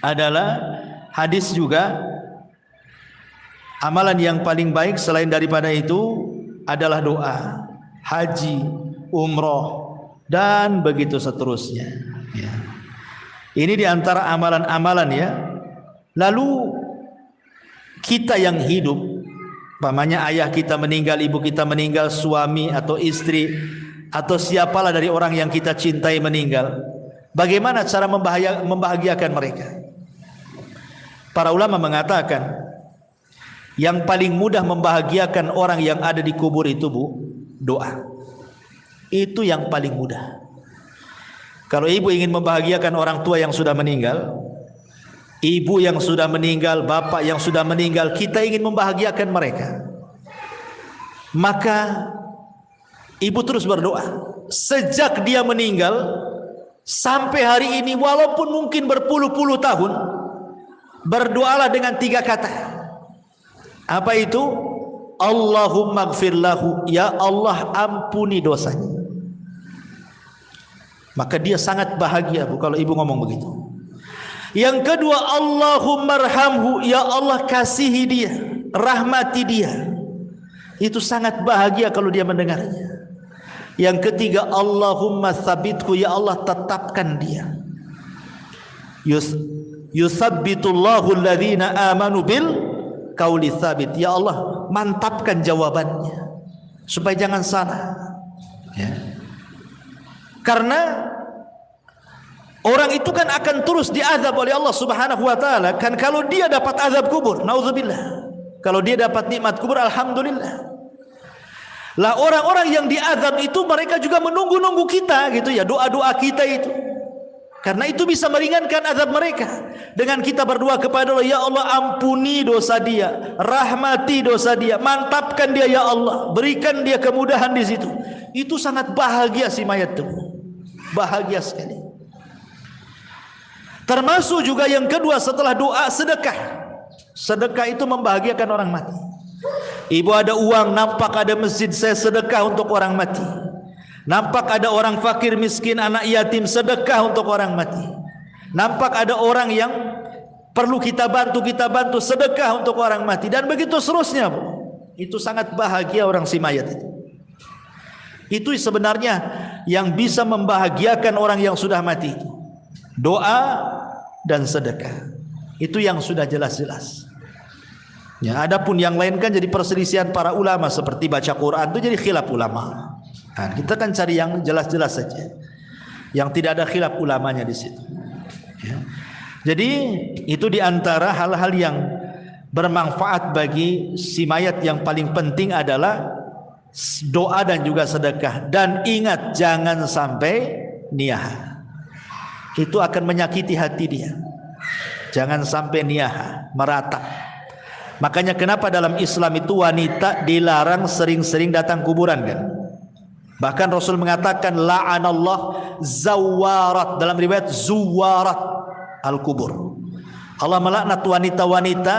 adalah hadis juga, amalan yang paling baik selain daripada itu adalah doa, haji, umroh, dan begitu seterusnya ya. Ini diantara amalan-amalan ya. Lalu kita yang hidup, umpamanya ayah kita meninggal, ibu kita meninggal, suami atau istri atau siapalah dari orang yang kita cintai meninggal, bagaimana cara membahagiakan mereka? Para ulama mengatakan yang paling mudah membahagiakan orang yang ada di kubur itu doa. Itu yang paling mudah. Kalau ibu ingin membahagiakan orang tua yang sudah meninggal, ibu yang sudah meninggal, bapak yang sudah meninggal, kita ingin membahagiakan mereka, maka ibu terus berdoa sejak dia meninggal sampai hari ini, walaupun mungkin berpuluh-puluh tahun. Berdoalah dengan 3 kata. Apa itu? Allahumma gfir lahu, ya Allah ampuni dosanya. Maka dia sangat bahagia kalau ibu ngomong begitu. Yang kedua, Allahumma arhamhu, ya Allah kasihi dia, rahmati dia. Itu sangat bahagia kalau dia mendengarnya. Yang ketiga, Allahumma tsabithu, ya Allah tetapkan dia. Yusabbitullahu alladhina amanu bil qauli tsabit, ya Allah mantapkan jawabannya supaya jangan salah ya. Karena orang itu kan akan terus diazab oleh Allah Subhanahu wa taala kan. Kalau dia dapat azab kubur, naudzubillah. Kalau dia dapat nikmat kubur, alhamdulillah. Lah orang-orang yang diazab itu mereka juga menunggu-nunggu kita gitu ya, doa-doa kita itu. Karena itu bisa meringankan azab mereka. Dengan kita berdoa kepada Allah, ya Allah ampuni dosa dia, rahmati dosa dia, mantapkan dia ya Allah, berikan dia kemudahan di situ. Itu sangat bahagia si mayat itu. Bahagia sekali. Termasuk juga yang kedua setelah doa, sedekah. Sedekah itu membahagiakan orang mati. Ibu ada uang, nampak ada masjid, saya sedekah untuk orang mati. Nampak ada orang fakir miskin, anak yatim, sedekah untuk orang mati. Nampak ada orang yang perlu kita bantu, sedekah untuk orang mati. Dan begitu seterusnya, Bu. Itu sangat bahagia orang si mayat itu. Itu sebenarnya yang bisa membahagiakan orang yang sudah mati. Doa dan sedekah. Itu yang sudah jelas-jelas. Ya, adapun yang lain kan jadi perselisihan para ulama, seperti baca Quran itu jadi khilaf ulama. Nah, kita kan cari yang jelas-jelas saja, yang tidak ada khilaf ulamanya di situ. Ya. Jadi itu diantara hal-hal yang bermanfaat bagi si mayat. Yang paling penting adalah doa dan juga sedekah. Dan ingat, jangan sampai niyah. Itu akan menyakiti hati dia. Jangan sampai niyah, meratap. Makanya kenapa dalam Islam itu wanita dilarang sering-sering datang kuburan kan? Bahkan Rasul mengatakan la'anallah zawarat, dalam riwayat zuwarat al-kubur. Allah melaknat wanita-wanita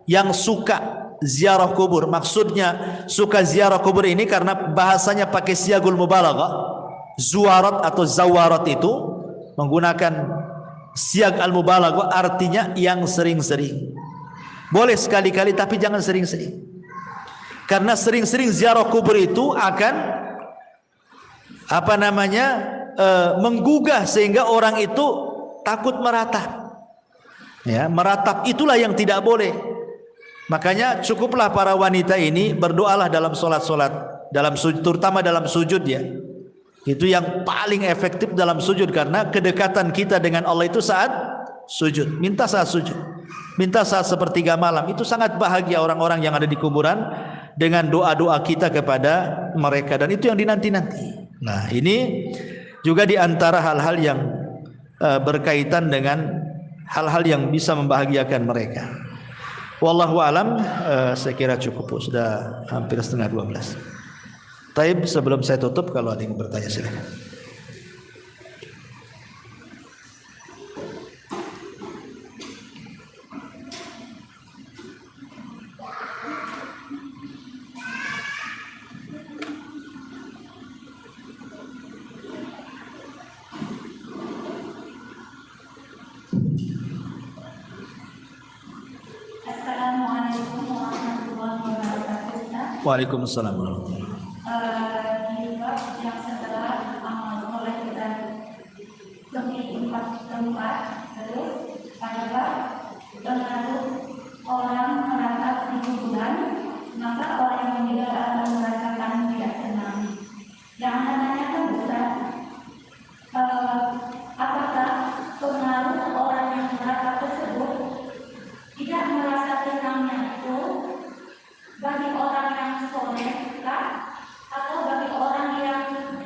yang suka ziarah kubur. Maksudnya suka ziarah kubur ini karena bahasanya pakai siagul mubalaghah. Zuwarat atau zawarat itu menggunakan siag al-mubalaghah, artinya yang sering-sering. Boleh sekali-kali tapi jangan sering-sering. Karena sering-sering ziarah kubur itu akan menggugah sehingga orang itu takut meratap. Ya, meratap itulah yang tidak boleh. Makanya cukuplah para wanita ini berdoalah dalam solat-solat, dalam sujud, terutama dalam sujud ya. Itu yang paling efektif dalam sujud, karena kedekatan kita dengan Allah itu saat sujud. Minta saat sujud, minta saat sepertiga malam. Itu sangat bahagia orang-orang yang ada di kuburan dengan doa-doa kita kepada mereka, dan itu yang dinanti-nanti. Nah, ini juga di antara hal-hal yang berkaitan dengan hal-hal yang bisa membahagiakan mereka. Wallahu alam, saya kira cukup, sudah hampir setengah 12. Taib, sebelum saya tutup, kalau ada yang bertanya silakan. Assalamualaikum warahmatullahi wabarakatuh. Waalaikumsalam warahmatullahi wabarakatuh. Di bab yang setelah mulai kita lebih tempat, terus adalah pengaruh orang merasa di kuburan, maka orang yang meninggal akan merasakan tidak tenang. Yang menanyakan Ustaz, apakah pengaruh orang yang merasa tersebut tidak merasa tenangnya itu bagi orang yang soleh kah, atau bagi orang yang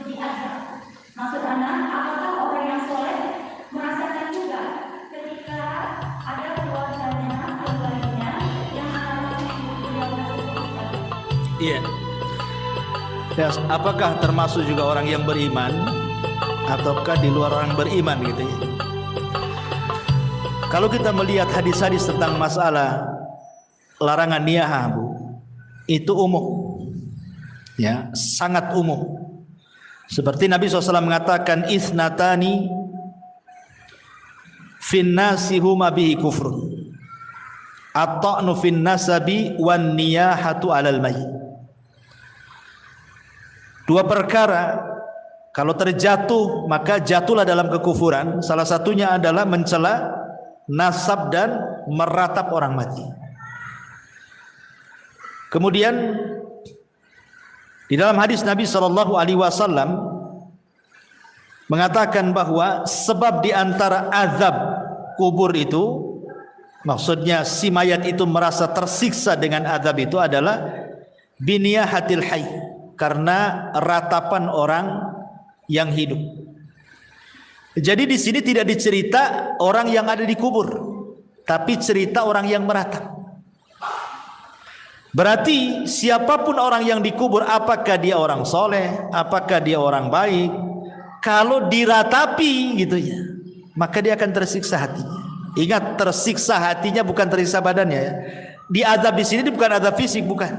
diazab? Maksud anak, apakah orang yang soleh merasakan juga ketika ada keluarganya yang mengalami beliau tersebut? Iya. Ya, apakah termasuk juga orang yang beriman ataukah di luar orang beriman gitu ya? Kalau kita melihat hadis-hadis tentang masalah larangan niyahah, Bu, itu umum. Ya, sangat umum. Seperti Nabi SAW mengatakan, isnatani fin nasi huma bihi kufrun, at-ta'nu fin nasabi wan niyahatu 'alal mayyit. Dua perkara kalau terjatuh maka jatuhlah dalam kekufuran. Salah satunya adalah mencela nasab dan meratap orang mati. Kemudian di dalam hadis Nabi SAW mengatakan bahwa sebab di antara azab kubur itu, maksudnya si mayat itu merasa tersiksa dengan azab itu adalah biniyahatil hayy, karena ratapan orang yang hidup. Jadi di sini tidak dicerita orang yang ada di kubur, tapi cerita orang yang meratap. Berarti siapapun orang yang dikubur, apakah dia orang soleh, apakah dia orang baik, kalau diratapi gitu ya, maka dia akan tersiksa hatinya. Ingat, tersiksa hatinya, bukan tersiksa badannya ya. Diazab di sini bukan azab fisik, bukan.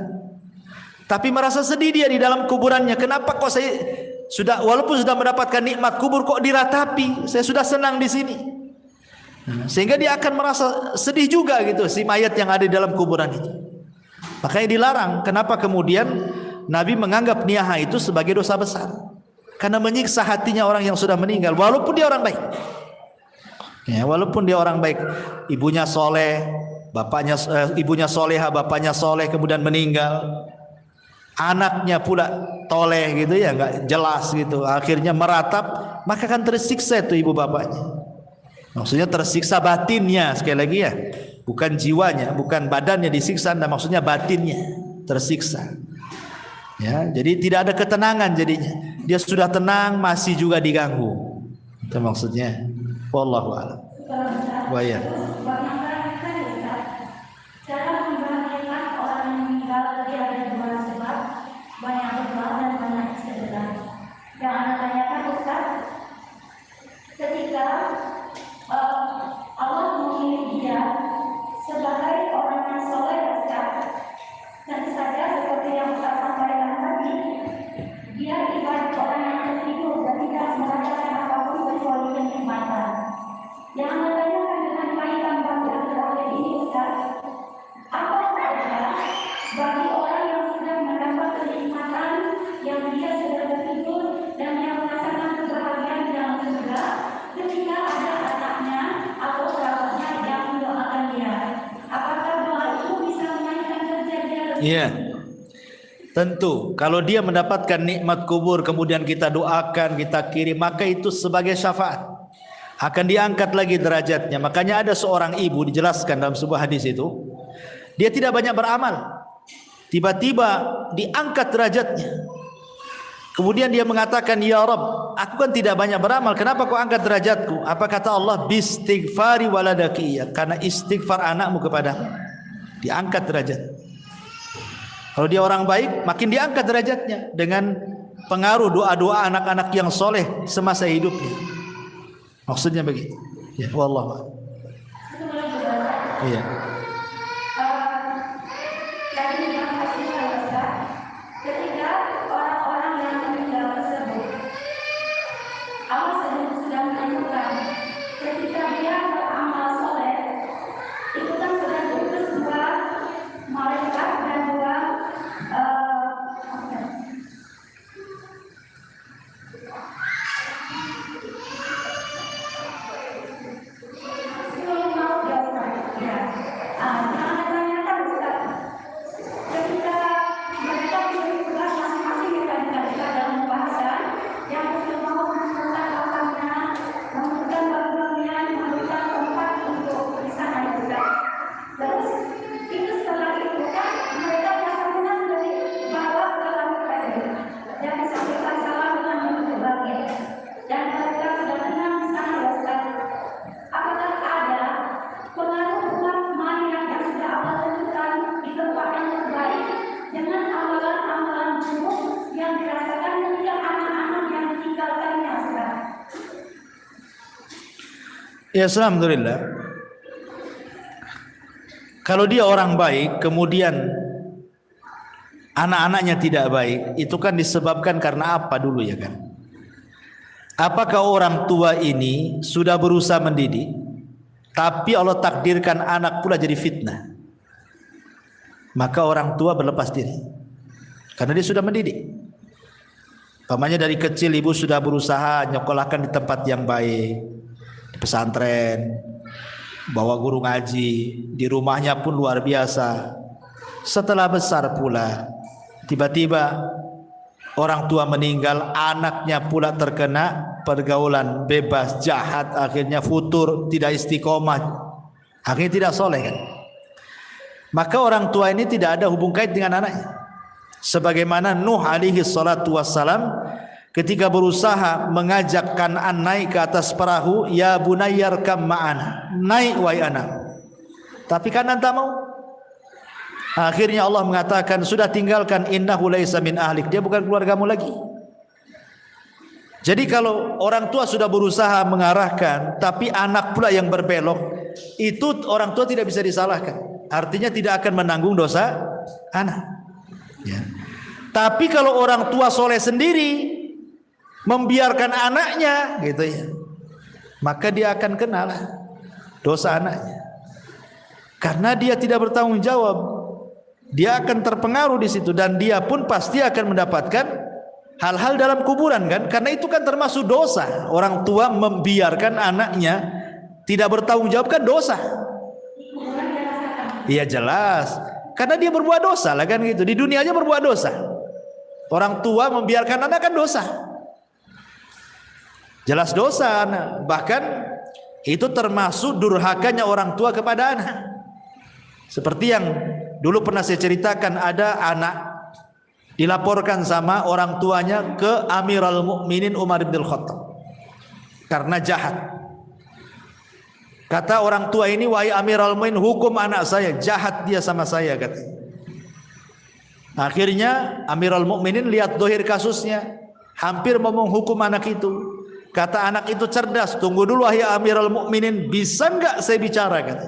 Tapi merasa sedih dia di dalam kuburannya. Kenapa kok saya walaupun sudah mendapatkan nikmat kubur kok diratapi? Saya sudah senang di sini. Sehingga dia akan merasa sedih juga gitu, si mayat yang ada di dalam kuburan itu. Makanya dilarang. Kenapa kemudian Nabi menganggap niyahah itu sebagai dosa besar? Karena menyiksa hatinya orang yang sudah meninggal, walaupun dia orang baik. Ya, walaupun dia orang baik, ibunya soleh, bapaknya ibunya soleha, bapaknya soleh, kemudian meninggal. Anaknya pula toleh gitu ya, nggak jelas gitu, akhirnya meratap, maka akan tersiksa itu ibu bapaknya. Maksudnya tersiksa batinnya, sekali lagi ya, bukan jiwanya, bukan badannya disiksa, nah maksudnya batinnya tersiksa. Ya, jadi tidak ada ketenangan jadinya. Dia sudah tenang masih juga diganggu. Itu maksudnya. Wallahu a'lam. Wa ya. Yang Anda tanyakan Ustaz, ketika Allah memilih dia sebagai orang yang soleh, Ustaz, tentu saja seperti yang Ustaz sampaikan tadi, dia ibarat orang yang tertidur dan tidak merasakan apapun kecuali kenikmatan. Yang Anda tanyakan dengan kaitan Iya. Tentu kalau dia mendapatkan nikmat kubur kemudian kita doakan, kita kirim, maka itu sebagai syafaat. Akan diangkat lagi derajatnya. Makanya ada seorang ibu dijelaskan dalam sebuah hadis itu, dia tidak banyak beramal, tiba-tiba diangkat derajatnya. Kemudian dia mengatakan, ya Rabb, aku kan tidak banyak beramal, kenapa kau angkat derajatku? Apa kata Allah? Bistighfari waladaki, karena istighfar anakmu kepadamu, diangkat derajat. Kalau dia orang baik, makin diangkat derajatnya dengan pengaruh doa-doa anak-anak yang soleh semasa hidupnya. Maksudnya begitu. Ya, wallah. Iya. Ketika orang-orang yang meninggal tersebut, Allah sudah menentukan ketika dia beramal soleh, itu kan sudah diutus dua malaikat dan dua Ya, alhamdulillah. Kalau dia orang baik, kemudian anak-anaknya tidak baik, itu kan disebabkan karena apa dulu ya kan? Apakah orang tua ini sudah berusaha mendidik, tapi Allah takdirkan anak pula jadi fitnah? Maka orang tua berlepas diri, karena dia sudah mendidik. Pamannya dari kecil ibu sudah berusaha nyekolahkan di tempat yang baik, di pesantren, bawa guru ngaji, di rumahnya pun luar biasa. Setelah besar pula, tiba-tiba orang tua meninggal, anaknya pula terkena pergaulan bebas, jahat, akhirnya futur, tidak istiqomah, akhirnya tidak soleh kan. Maka orang tua ini tidak ada hubung kait dengan anaknya. Sebagaimana Nuh alaihi salatu wassalam ketika berusaha mengajak Kan'an naik ke atas perahu, ya bunayyarkam ma'ana, naik wahai anak. Tapi Kan'an tak mau. Akhirnya Allah mengatakan, sudah tinggalkan, innahu laisa min ahlik, dia bukan keluargamu lagi. Jadi kalau orang tua sudah berusaha mengarahkan, tapi anak pula yang berbelok, itu orang tua tidak bisa disalahkan. Artinya tidak akan menanggung dosa anak. Ya. Tapi kalau orang tua soleh sendiri membiarkan anaknya gitu ya, maka dia akan kenal dosa anaknya, karena dia tidak bertanggung jawab. Dia akan terpengaruh di situ, dan dia pun pasti akan mendapatkan hal-hal dalam kuburan kan, karena itu kan termasuk dosa. Orang tua membiarkan anaknya tidak bertanggung jawab kan dosa. Iya jelas, karena dia berbuat dosa lah kan gitu. Di dunia aja berbuat dosa. Orang tua membiarkan anak kan dosa. Jelas dosa anak. Bahkan itu termasuk durhakanya orang tua kepada anak. Seperti yang dulu pernah saya ceritakan, ada anak dilaporkan sama orang tuanya ke Amirul Mukminin Umar bin Khattab karena jahat. Kata orang tua ini, wahai Amirul Mukminin, hukum anak saya, jahat dia sama saya kata. Akhirnya Amirul Mukminin lihat dohir kasusnya, hampir mau menghukum anak itu. Kata anak itu cerdas, tunggu dulu wahai Amirul Mukminin, bisa enggak saya bicara kata.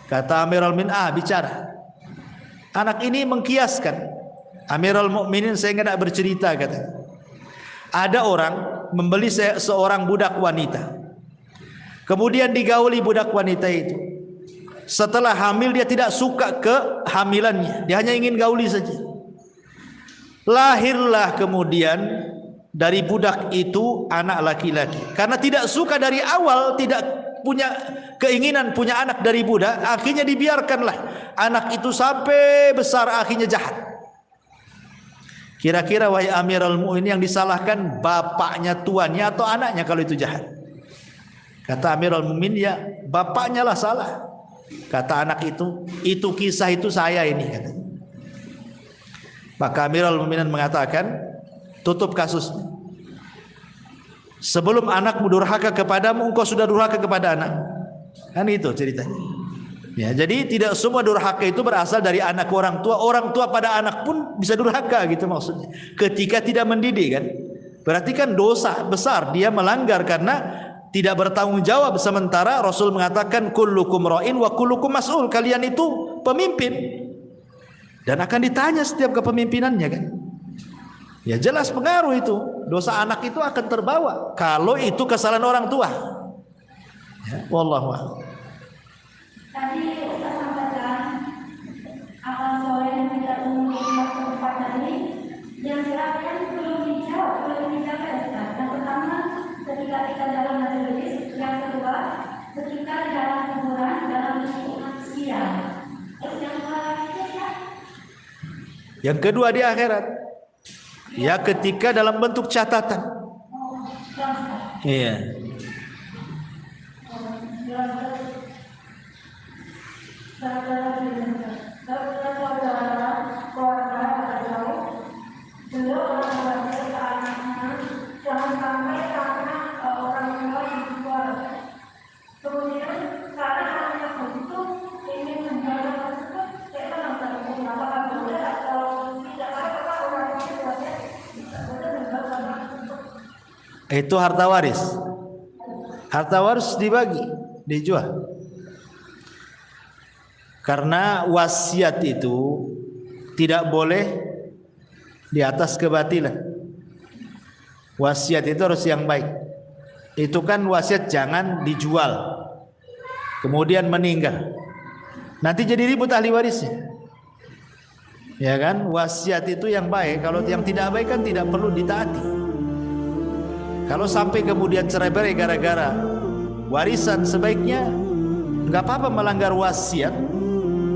Kata Amirul Mukminin, bicara. Anak ini mengkiaskan, Amirul Mukminin saya enggak bercerita kata. Ada orang membeli seorang budak wanita, kemudian digauli budak wanita itu. Setelah hamil dia tidak suka kehamilannya, dia hanya ingin gauli saja. Lahirlah kemudian dari budak itu anak laki-laki. Karena tidak suka dari awal, tidak punya keinginan punya anak dari budak, akhirnya dibiarkanlah anak itu sampai besar akhirnya jahat. Kira-kira wahai Amirul Mukminin yang disalahkan bapaknya, tuannya atau anaknya kalau itu jahat? Kata Amirul Mukminin, ya bapaknya lah salah. Kata anak itu kisah itu saya ini, kata. Maka Amirul Mukminin mengatakan, tutup kasusnya. Sebelum anakmu durhaka kepadamu, engkau sudah durhaka kepada anak. Kan itu ceritanya. Ya, jadi tidak semua durhaka itu berasal dari anak orang tua pada anak pun bisa durhaka gitu maksudnya. Ketika tidak mendidik kan, berarti kan dosa besar, dia melanggar karena tidak bertanggung jawab. Sementara Rasul mengatakan kullukum ra'in wa kullukum mas'ul, kalian itu pemimpin dan akan ditanya setiap kepemimpinannya kan. Ya jelas pengaruh itu, dosa anak itu akan terbawa kalau itu kesalahan orang tua. Ya, wallahu a'lam. Tadi Ustaz sampaikan amal soleh yang tidak umum tempat tadi yang silakan belum dijaga Ustaz. Yang pertama ketika kita dalam majelis, yang kedua ketika di dalam kuburan dalam lingkungan sosial. Terus yang selanjutnya yang kedua di akhirat, ya ketika dalam bentuk catatan. Iya. Itu harta waris. Harta waris dibagi, dijual. Karena wasiat itu tidak boleh di atas kebatilan. Wasiat itu harus yang baik. Itu kan wasiat jangan dijual, kemudian meninggal. Nanti jadi ribut ahli warisnya. Ya kan? Wasiat itu yang baik. Kalau yang tidak baik kan tidak perlu ditaati. Kalau sampai kemudian cerai-berai gara-gara warisan, sebaiknya nggak apa-apa melanggar wasiat,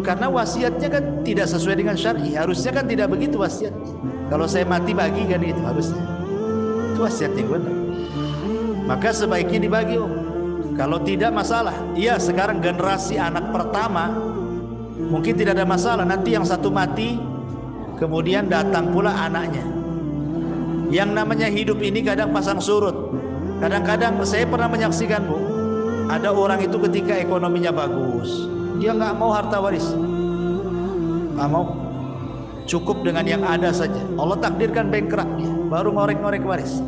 karena wasiatnya kan tidak sesuai dengan syar'i. Harusnya kan tidak begitu wasiat. Kalau saya mati bagi kan itu harusnya. Itu wasiat yang benar. Maka sebaiknya dibagi. Kalau tidak masalah. Iya, sekarang generasi anak pertama mungkin tidak ada masalah. Nanti yang satu mati, kemudian datang pula anaknya. Yang namanya hidup ini kadang pasang surut. Kadang-kadang saya pernah menyaksikan, Bu, ada orang itu ketika ekonominya bagus, dia nggak mau harta waris, nggak mau, cukup dengan yang ada saja. Allah takdirkan bankrupt, baru ngorek-ngorek waris.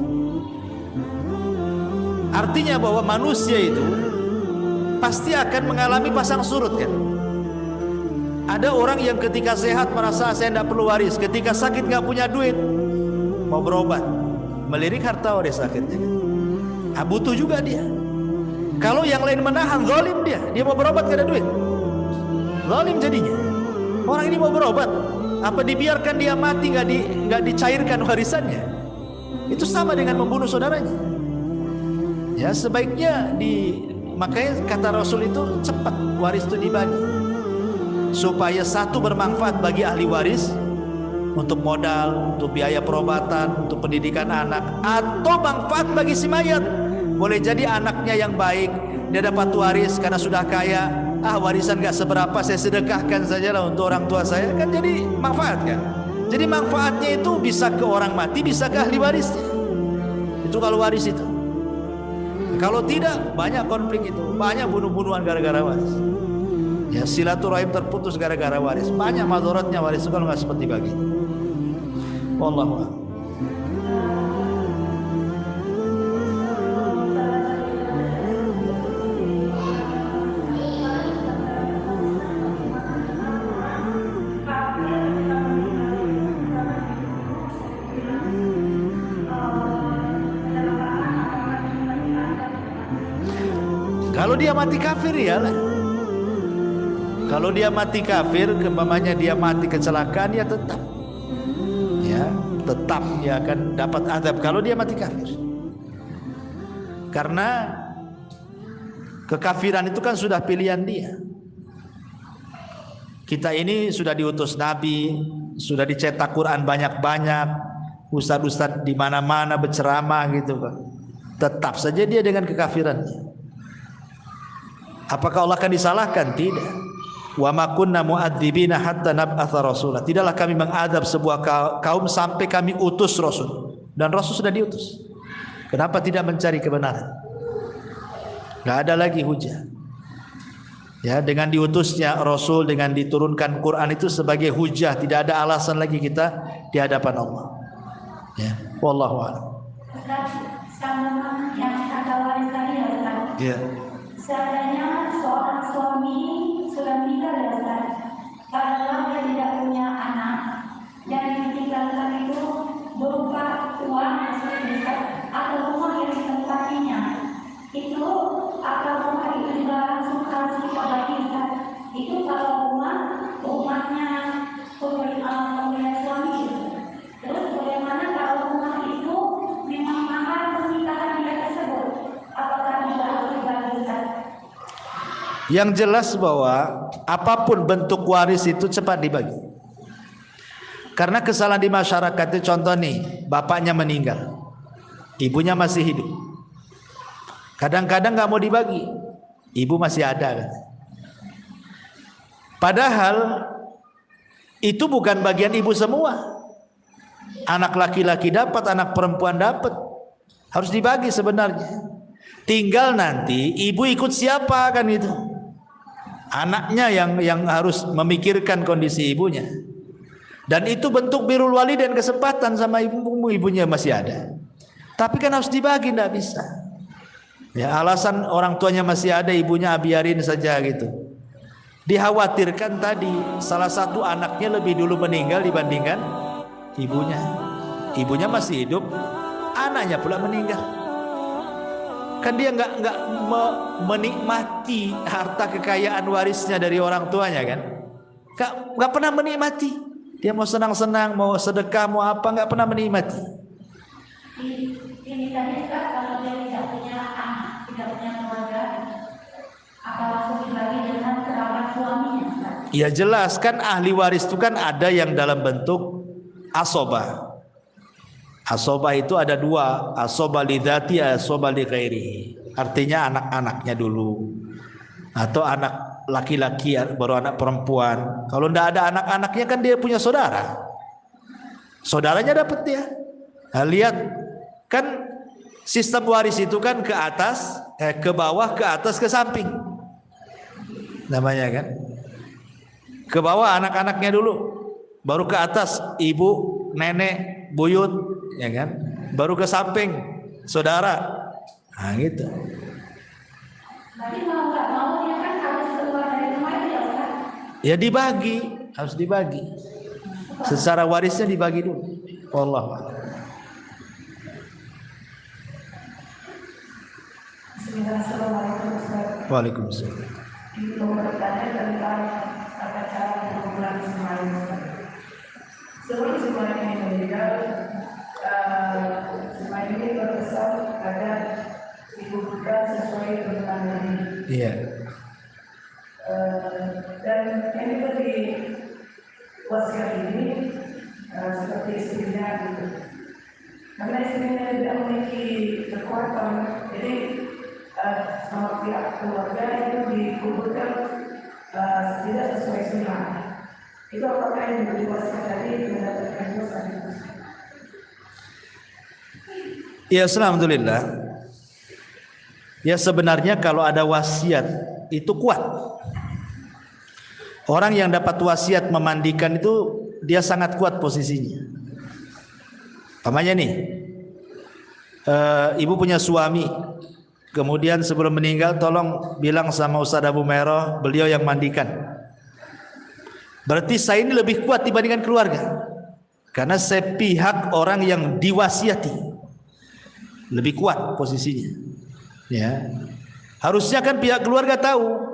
Artinya bahwa manusia itu pasti akan mengalami pasang surut kan. Ada orang yang ketika sehat merasa saya tidak perlu waris, ketika sakit nggak punya duit, mau berobat, melirik harta waris akhirnya kan. Butuh juga dia. Kalau yang lain menahan, zalim dia mau berobat gak ada duit, zalim jadinya. Orang ini mau berobat, apa dibiarkan dia mati, nggak dicairkan warisannya? Itu sama dengan membunuh saudaranya. Ya sebaiknya makanya kata Rasul itu cepat waris itu dibagi, supaya satu bermanfaat bagi ahli waris, untuk modal, untuk biaya perobatan, untuk pendidikan anak, atau manfaat bagi si mayat. Boleh jadi anaknya yang baik, dia dapat waris karena sudah kaya. Warisan gak seberapa, saya sedekahkan sajalah untuk orang tua saya, kan jadi manfaat kan. Jadi manfaatnya itu bisa ke orang mati, bisa ke ahli warisnya. Itu kalau waris itu. Kalau tidak, banyak konflik itu, banyak bunuh-bunuhan gara-gara waris. Ya silaturahim terputus gara-gara waris. Banyak madharatnya waris itu kalau nggak seperti begitu. Wallahu a'lam. Kalau dia mati kafir ya lah. Kalau dia mati kafir, keumpamanya dia mati kecelakaan, ya tetap dia akan dapat azab kalau dia mati kafir. Karena kekafiran itu kan sudah pilihan dia. kita ini sudah diutus Nabi, sudah dicetak Quran banyak-banyak, ustadz-ustadz di mana-mana berceramah gitu kan. Tetap saja dia dengan kekafirannya. Apakah Allah akan disalahkan? Tidak. Wa ma kunna mu'adzibina hatta nab'atha rasula. Tidaklah kami mengadab sebuah kaum sampai kami utus rasul. Dan rasul sudah diutus. Kenapa tidak mencari kebenaran? Enggak ada lagi hujah. Ya, dengan diutusnya rasul, dengan diturunkan Quran itu sebagai hujah, tidak ada alasan lagi kita di hadapan Allah. Ya, wallahu a'lam. Sama yang kata waris tadi ya Ustaz. Ya. Seandainya seorang suami sudah meninggal ya Ustaz, kalau dia tidak punya anak, yang ditinggalkan itu berupa uang atau rumah yang ditempatinya, itu atau rumah itu juga langsung harus dibagi Ustaz. Itu kalau rumahnya pemilik suami itu. Terus bagaimana kalau rumah itu memang mahal pernikahan dia tersebut? Apakah juga harus dibagi Ustaz? Yang jelas bahwa apapun bentuk waris itu cepat dibagi. Karena kesalahan di masyarakat itu, contoh nih, bapaknya meninggal, ibunya masih hidup. Kadang-kadang nggak mau dibagi, ibu masih ada kan. Padahal itu bukan bagian ibu semua. Anak laki-laki dapat, anak perempuan dapat. Harus dibagi sebenarnya. Tinggal nanti ibu ikut siapa kan itu. Anaknya yang harus memikirkan kondisi ibunya. Dan itu bentuk birrul walidain, kesempatan sama ibunya masih ada. Tapi kan harus dibagi, tidak bisa. Ya, alasan orang tuanya masih ada, ibunya biarin saja gitu. Dikhawatirkan tadi salah satu anaknya lebih dulu meninggal dibandingkan ibunya. Ibunya masih hidup, anaknya pula meninggal. Kan dia nggak menikmati harta kekayaan warisnya dari orang tuanya kan? Nggak pernah menikmati. Dia mau senang-senang, mau sedekah, mau apa, nggak pernah menikmati. Ini tadi Ustaz, kalau dia tidak punya anak, tidak punya keluarga, apa langsung dibagi dengan kerabat suaminya Ustaz? Ya jelas kan ahli waris itu kan ada yang dalam bentuk asobah. Asobah itu ada dua, asobah lidzati, asobah li ghairihi. Artinya anak-anaknya dulu, atau anak laki-laki baru anak perempuan. Kalau tidak ada anak-anaknya kan dia punya saudara. Saudaranya dapat dia. Nah, lihat kan sistem waris itu kan ke atas, ke bawah, ke atas, ke samping. Namanya kan. Ke bawah anak-anaknya dulu, baru ke atas ibu, nenek, buyut, ya kan? Baru ke samping saudara. Nah, gitu. Berarti mau nggak mau dia kan harus keluar dari rumah itu ya Ustaz? Ya dibagi, harus dibagi. Secara warisnya dibagi dulu. Wallah. Bismillahirrahmanirrahim. Waalaikumsalam. Itu bertanya tentang tata cara pengumpulan semalam. Sebelum semalam ini meninggal, semalam ini berpesan agar dikumpulkan sesuai dengan ini. Iya. Dan yang juga di wasiat ini seperti istrinya gitu. Karena istrinya tidak memiliki kekuatan, jadi sama pihak keluarga itu dikumpulkan tidak sesuai sunnah. Itu apakah yang menjadi wasiat tadi mendapatkan dosa? Ya, alhamdulillah. Ya sebenarnya kalau ada wasiat itu kuat. Orang yang dapat wasiat memandikan itu dia sangat kuat posisinya. Pamannya nih, ibu punya suami, kemudian sebelum meninggal tolong bilang sama Ustaz Abu Meroh, beliau yang mandikan. Berarti saya ini lebih kuat dibandingkan keluarga, karena saya pihak orang yang diwasiati, lebih kuat posisinya. Ya, harusnya kan pihak keluarga tahu.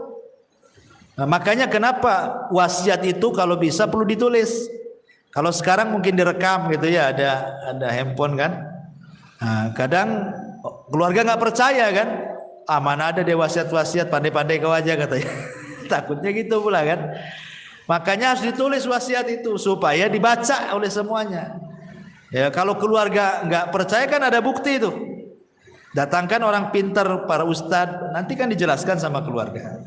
Nah, makanya kenapa wasiat itu kalau bisa perlu ditulis. Kalau sekarang mungkin direkam gitu ya, ada handphone kan. Nah, kadang keluarga nggak percaya kan, mana ada dia wasiat-wasiat, pandai-pandai kau aja katanya. Takutnya gitu pula kan. Makanya harus ditulis wasiat itu supaya dibaca oleh semuanya. Ya, kalau keluarga nggak percaya kan ada bukti itu. Datangkan orang pintar, para ustadz, nanti kan dijelaskan sama keluarga.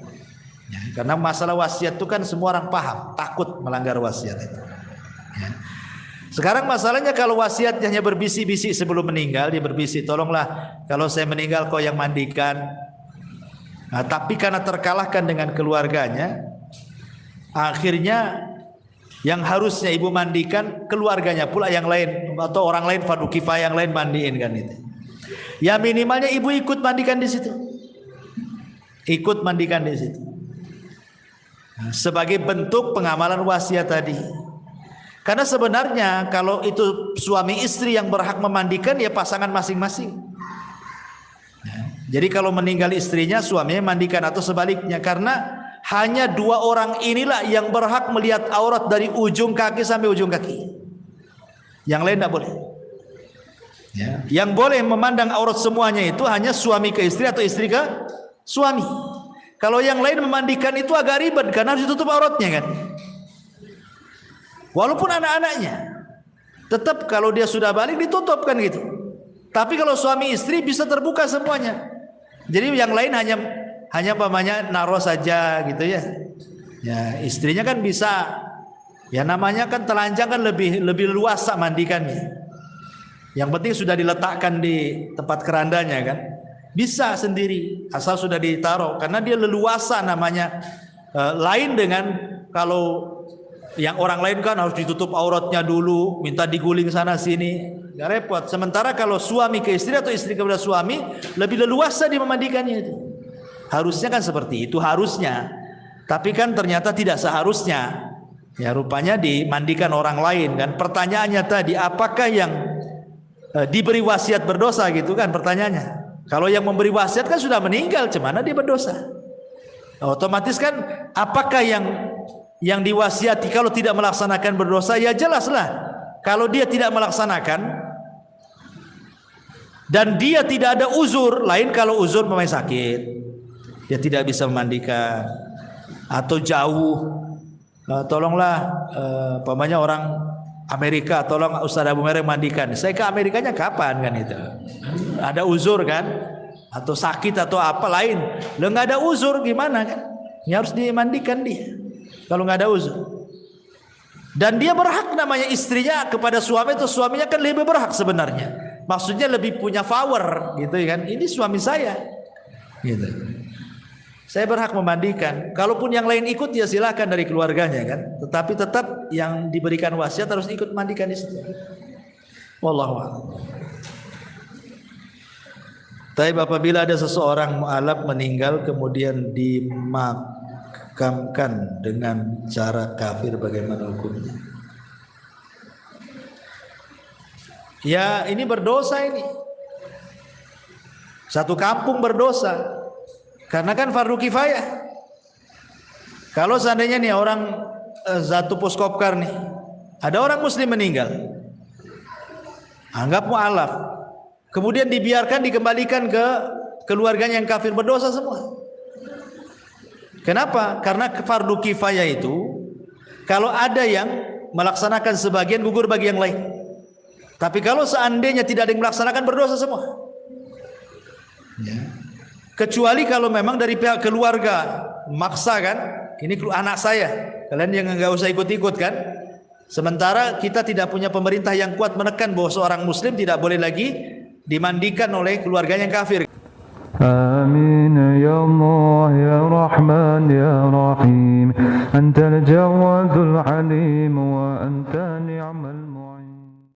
Ya, karena masalah wasiat itu kan semua orang paham, takut melanggar wasiat itu. Ya. Sekarang masalahnya kalau wasiat hanya berbisik-bisik sebelum meninggal, dia berbisik, tolonglah kalau saya meninggal kau yang mandikan. Nah, tapi karena terkalahkan dengan keluarganya, akhirnya yang harusnya ibu mandikan keluarganya pula yang lain atau orang lain fardu kifayah yang lain mandiin kan itu. Ya minimalnya ibu ikut mandikan di situ. Ikut mandikan di situ. Nah, sebagai bentuk pengamalan wasiat tadi. Karena sebenarnya kalau itu suami istri yang berhak memandikan ya pasangan masing-masing. Nah, jadi kalau meninggal istrinya suaminya mandikan atau sebaliknya karena hanya dua orang inilah yang berhak melihat aurat dari ujung kaki sampai ujung kaki. Yang lain tidak boleh. Ya. Yang boleh memandang aurat semuanya itu hanya suami ke istri atau istri ke suami. Kalau yang lain memandikan itu agak ribet karena harus ditutup auratnya kan. Walaupun anak-anaknya, tetap kalau dia sudah balik ditutup kan gitu. Tapi kalau suami istri bisa terbuka semuanya. Jadi yang lain hanya pamannya naruh saja gitu ya. Ya istrinya kan bisa. Ya namanya kan telanjang kan lebih luas mandikannya. Yang penting sudah diletakkan di tempat kerandanya kan. Bisa sendiri asal sudah ditaruh karena dia leluasa namanya. Lain dengan kalau yang orang lain kan harus ditutup auratnya dulu, minta diguling sana sini, nggak repot. Sementara kalau suami ke istri atau istri kepada suami lebih leluasa dia memandikannya itu. Harusnya kan seperti itu harusnya. Tapi kan ternyata tidak seharusnya. Ya rupanya dimandikan orang lain kan. Pertanyaannya tadi apakah yang diberi wasiat berdosa gitu kan pertanyaannya. Kalau yang memberi wasiat kan sudah meninggal, cemana dia berdosa? Otomatis kan apakah yang diwasiati kalau tidak melaksanakan berdosa? Ya jelaslah. Kalau dia tidak melaksanakan dan dia tidak ada uzur, lain kalau uzur memang sakit, dia tidak bisa memandikan atau jauh. Tolonglah pamannya orang Amerika, tolong Ustaz Abu Mereng mandikan. Saya ke Amerikanya kapan kan itu? Ada uzur kan? Atau sakit atau apa lain? Lo nggak ada uzur gimana kan? Ya harus dimandikan dia. Kalau nggak ada uzur. Dan dia berhak namanya istrinya kepada suami itu suaminya kan lebih berhak sebenarnya. Maksudnya lebih punya power gitu kan? Ini suami saya. Gitu. Saya berhak memandikan. Kalaupun yang lain ikut ya silakan dari keluarganya kan. Tetapi tetap yang diberikan wasiat harus ikut mandikan di situ. Wallahu a'lam. Tapi apabila ada seseorang mu'alaf meninggal kemudian dimakamkan dengan cara kafir bagaimana hukumnya? Ya ini berdosa ini. Satu kampung berdosa. Karena kan fardu kifayah. Kalau seandainya nih orang Zatu Puskopkar nih, ada orang muslim meninggal, anggap mu'alaf, kemudian dibiarkan dikembalikan ke keluarganya yang kafir, berdosa semua. Kenapa? Karena fardu kifayah itu kalau ada yang melaksanakan sebagian gugur bagi yang lain. Tapi kalau seandainya tidak ada yang melaksanakan berdosa semua. Ya. Kecuali kalau memang dari pihak keluarga maksa kan, ini anak saya, kalian yang nggak usah ikut-ikut kan. Sementara kita tidak punya pemerintah yang kuat menekan bahwa seorang muslim tidak boleh lagi dimandikan oleh keluarganya yang kafir. Amin ya Allah ya Rahman ya Rahim, Antal Jawadul Alim wa anta ni'mal mu'in.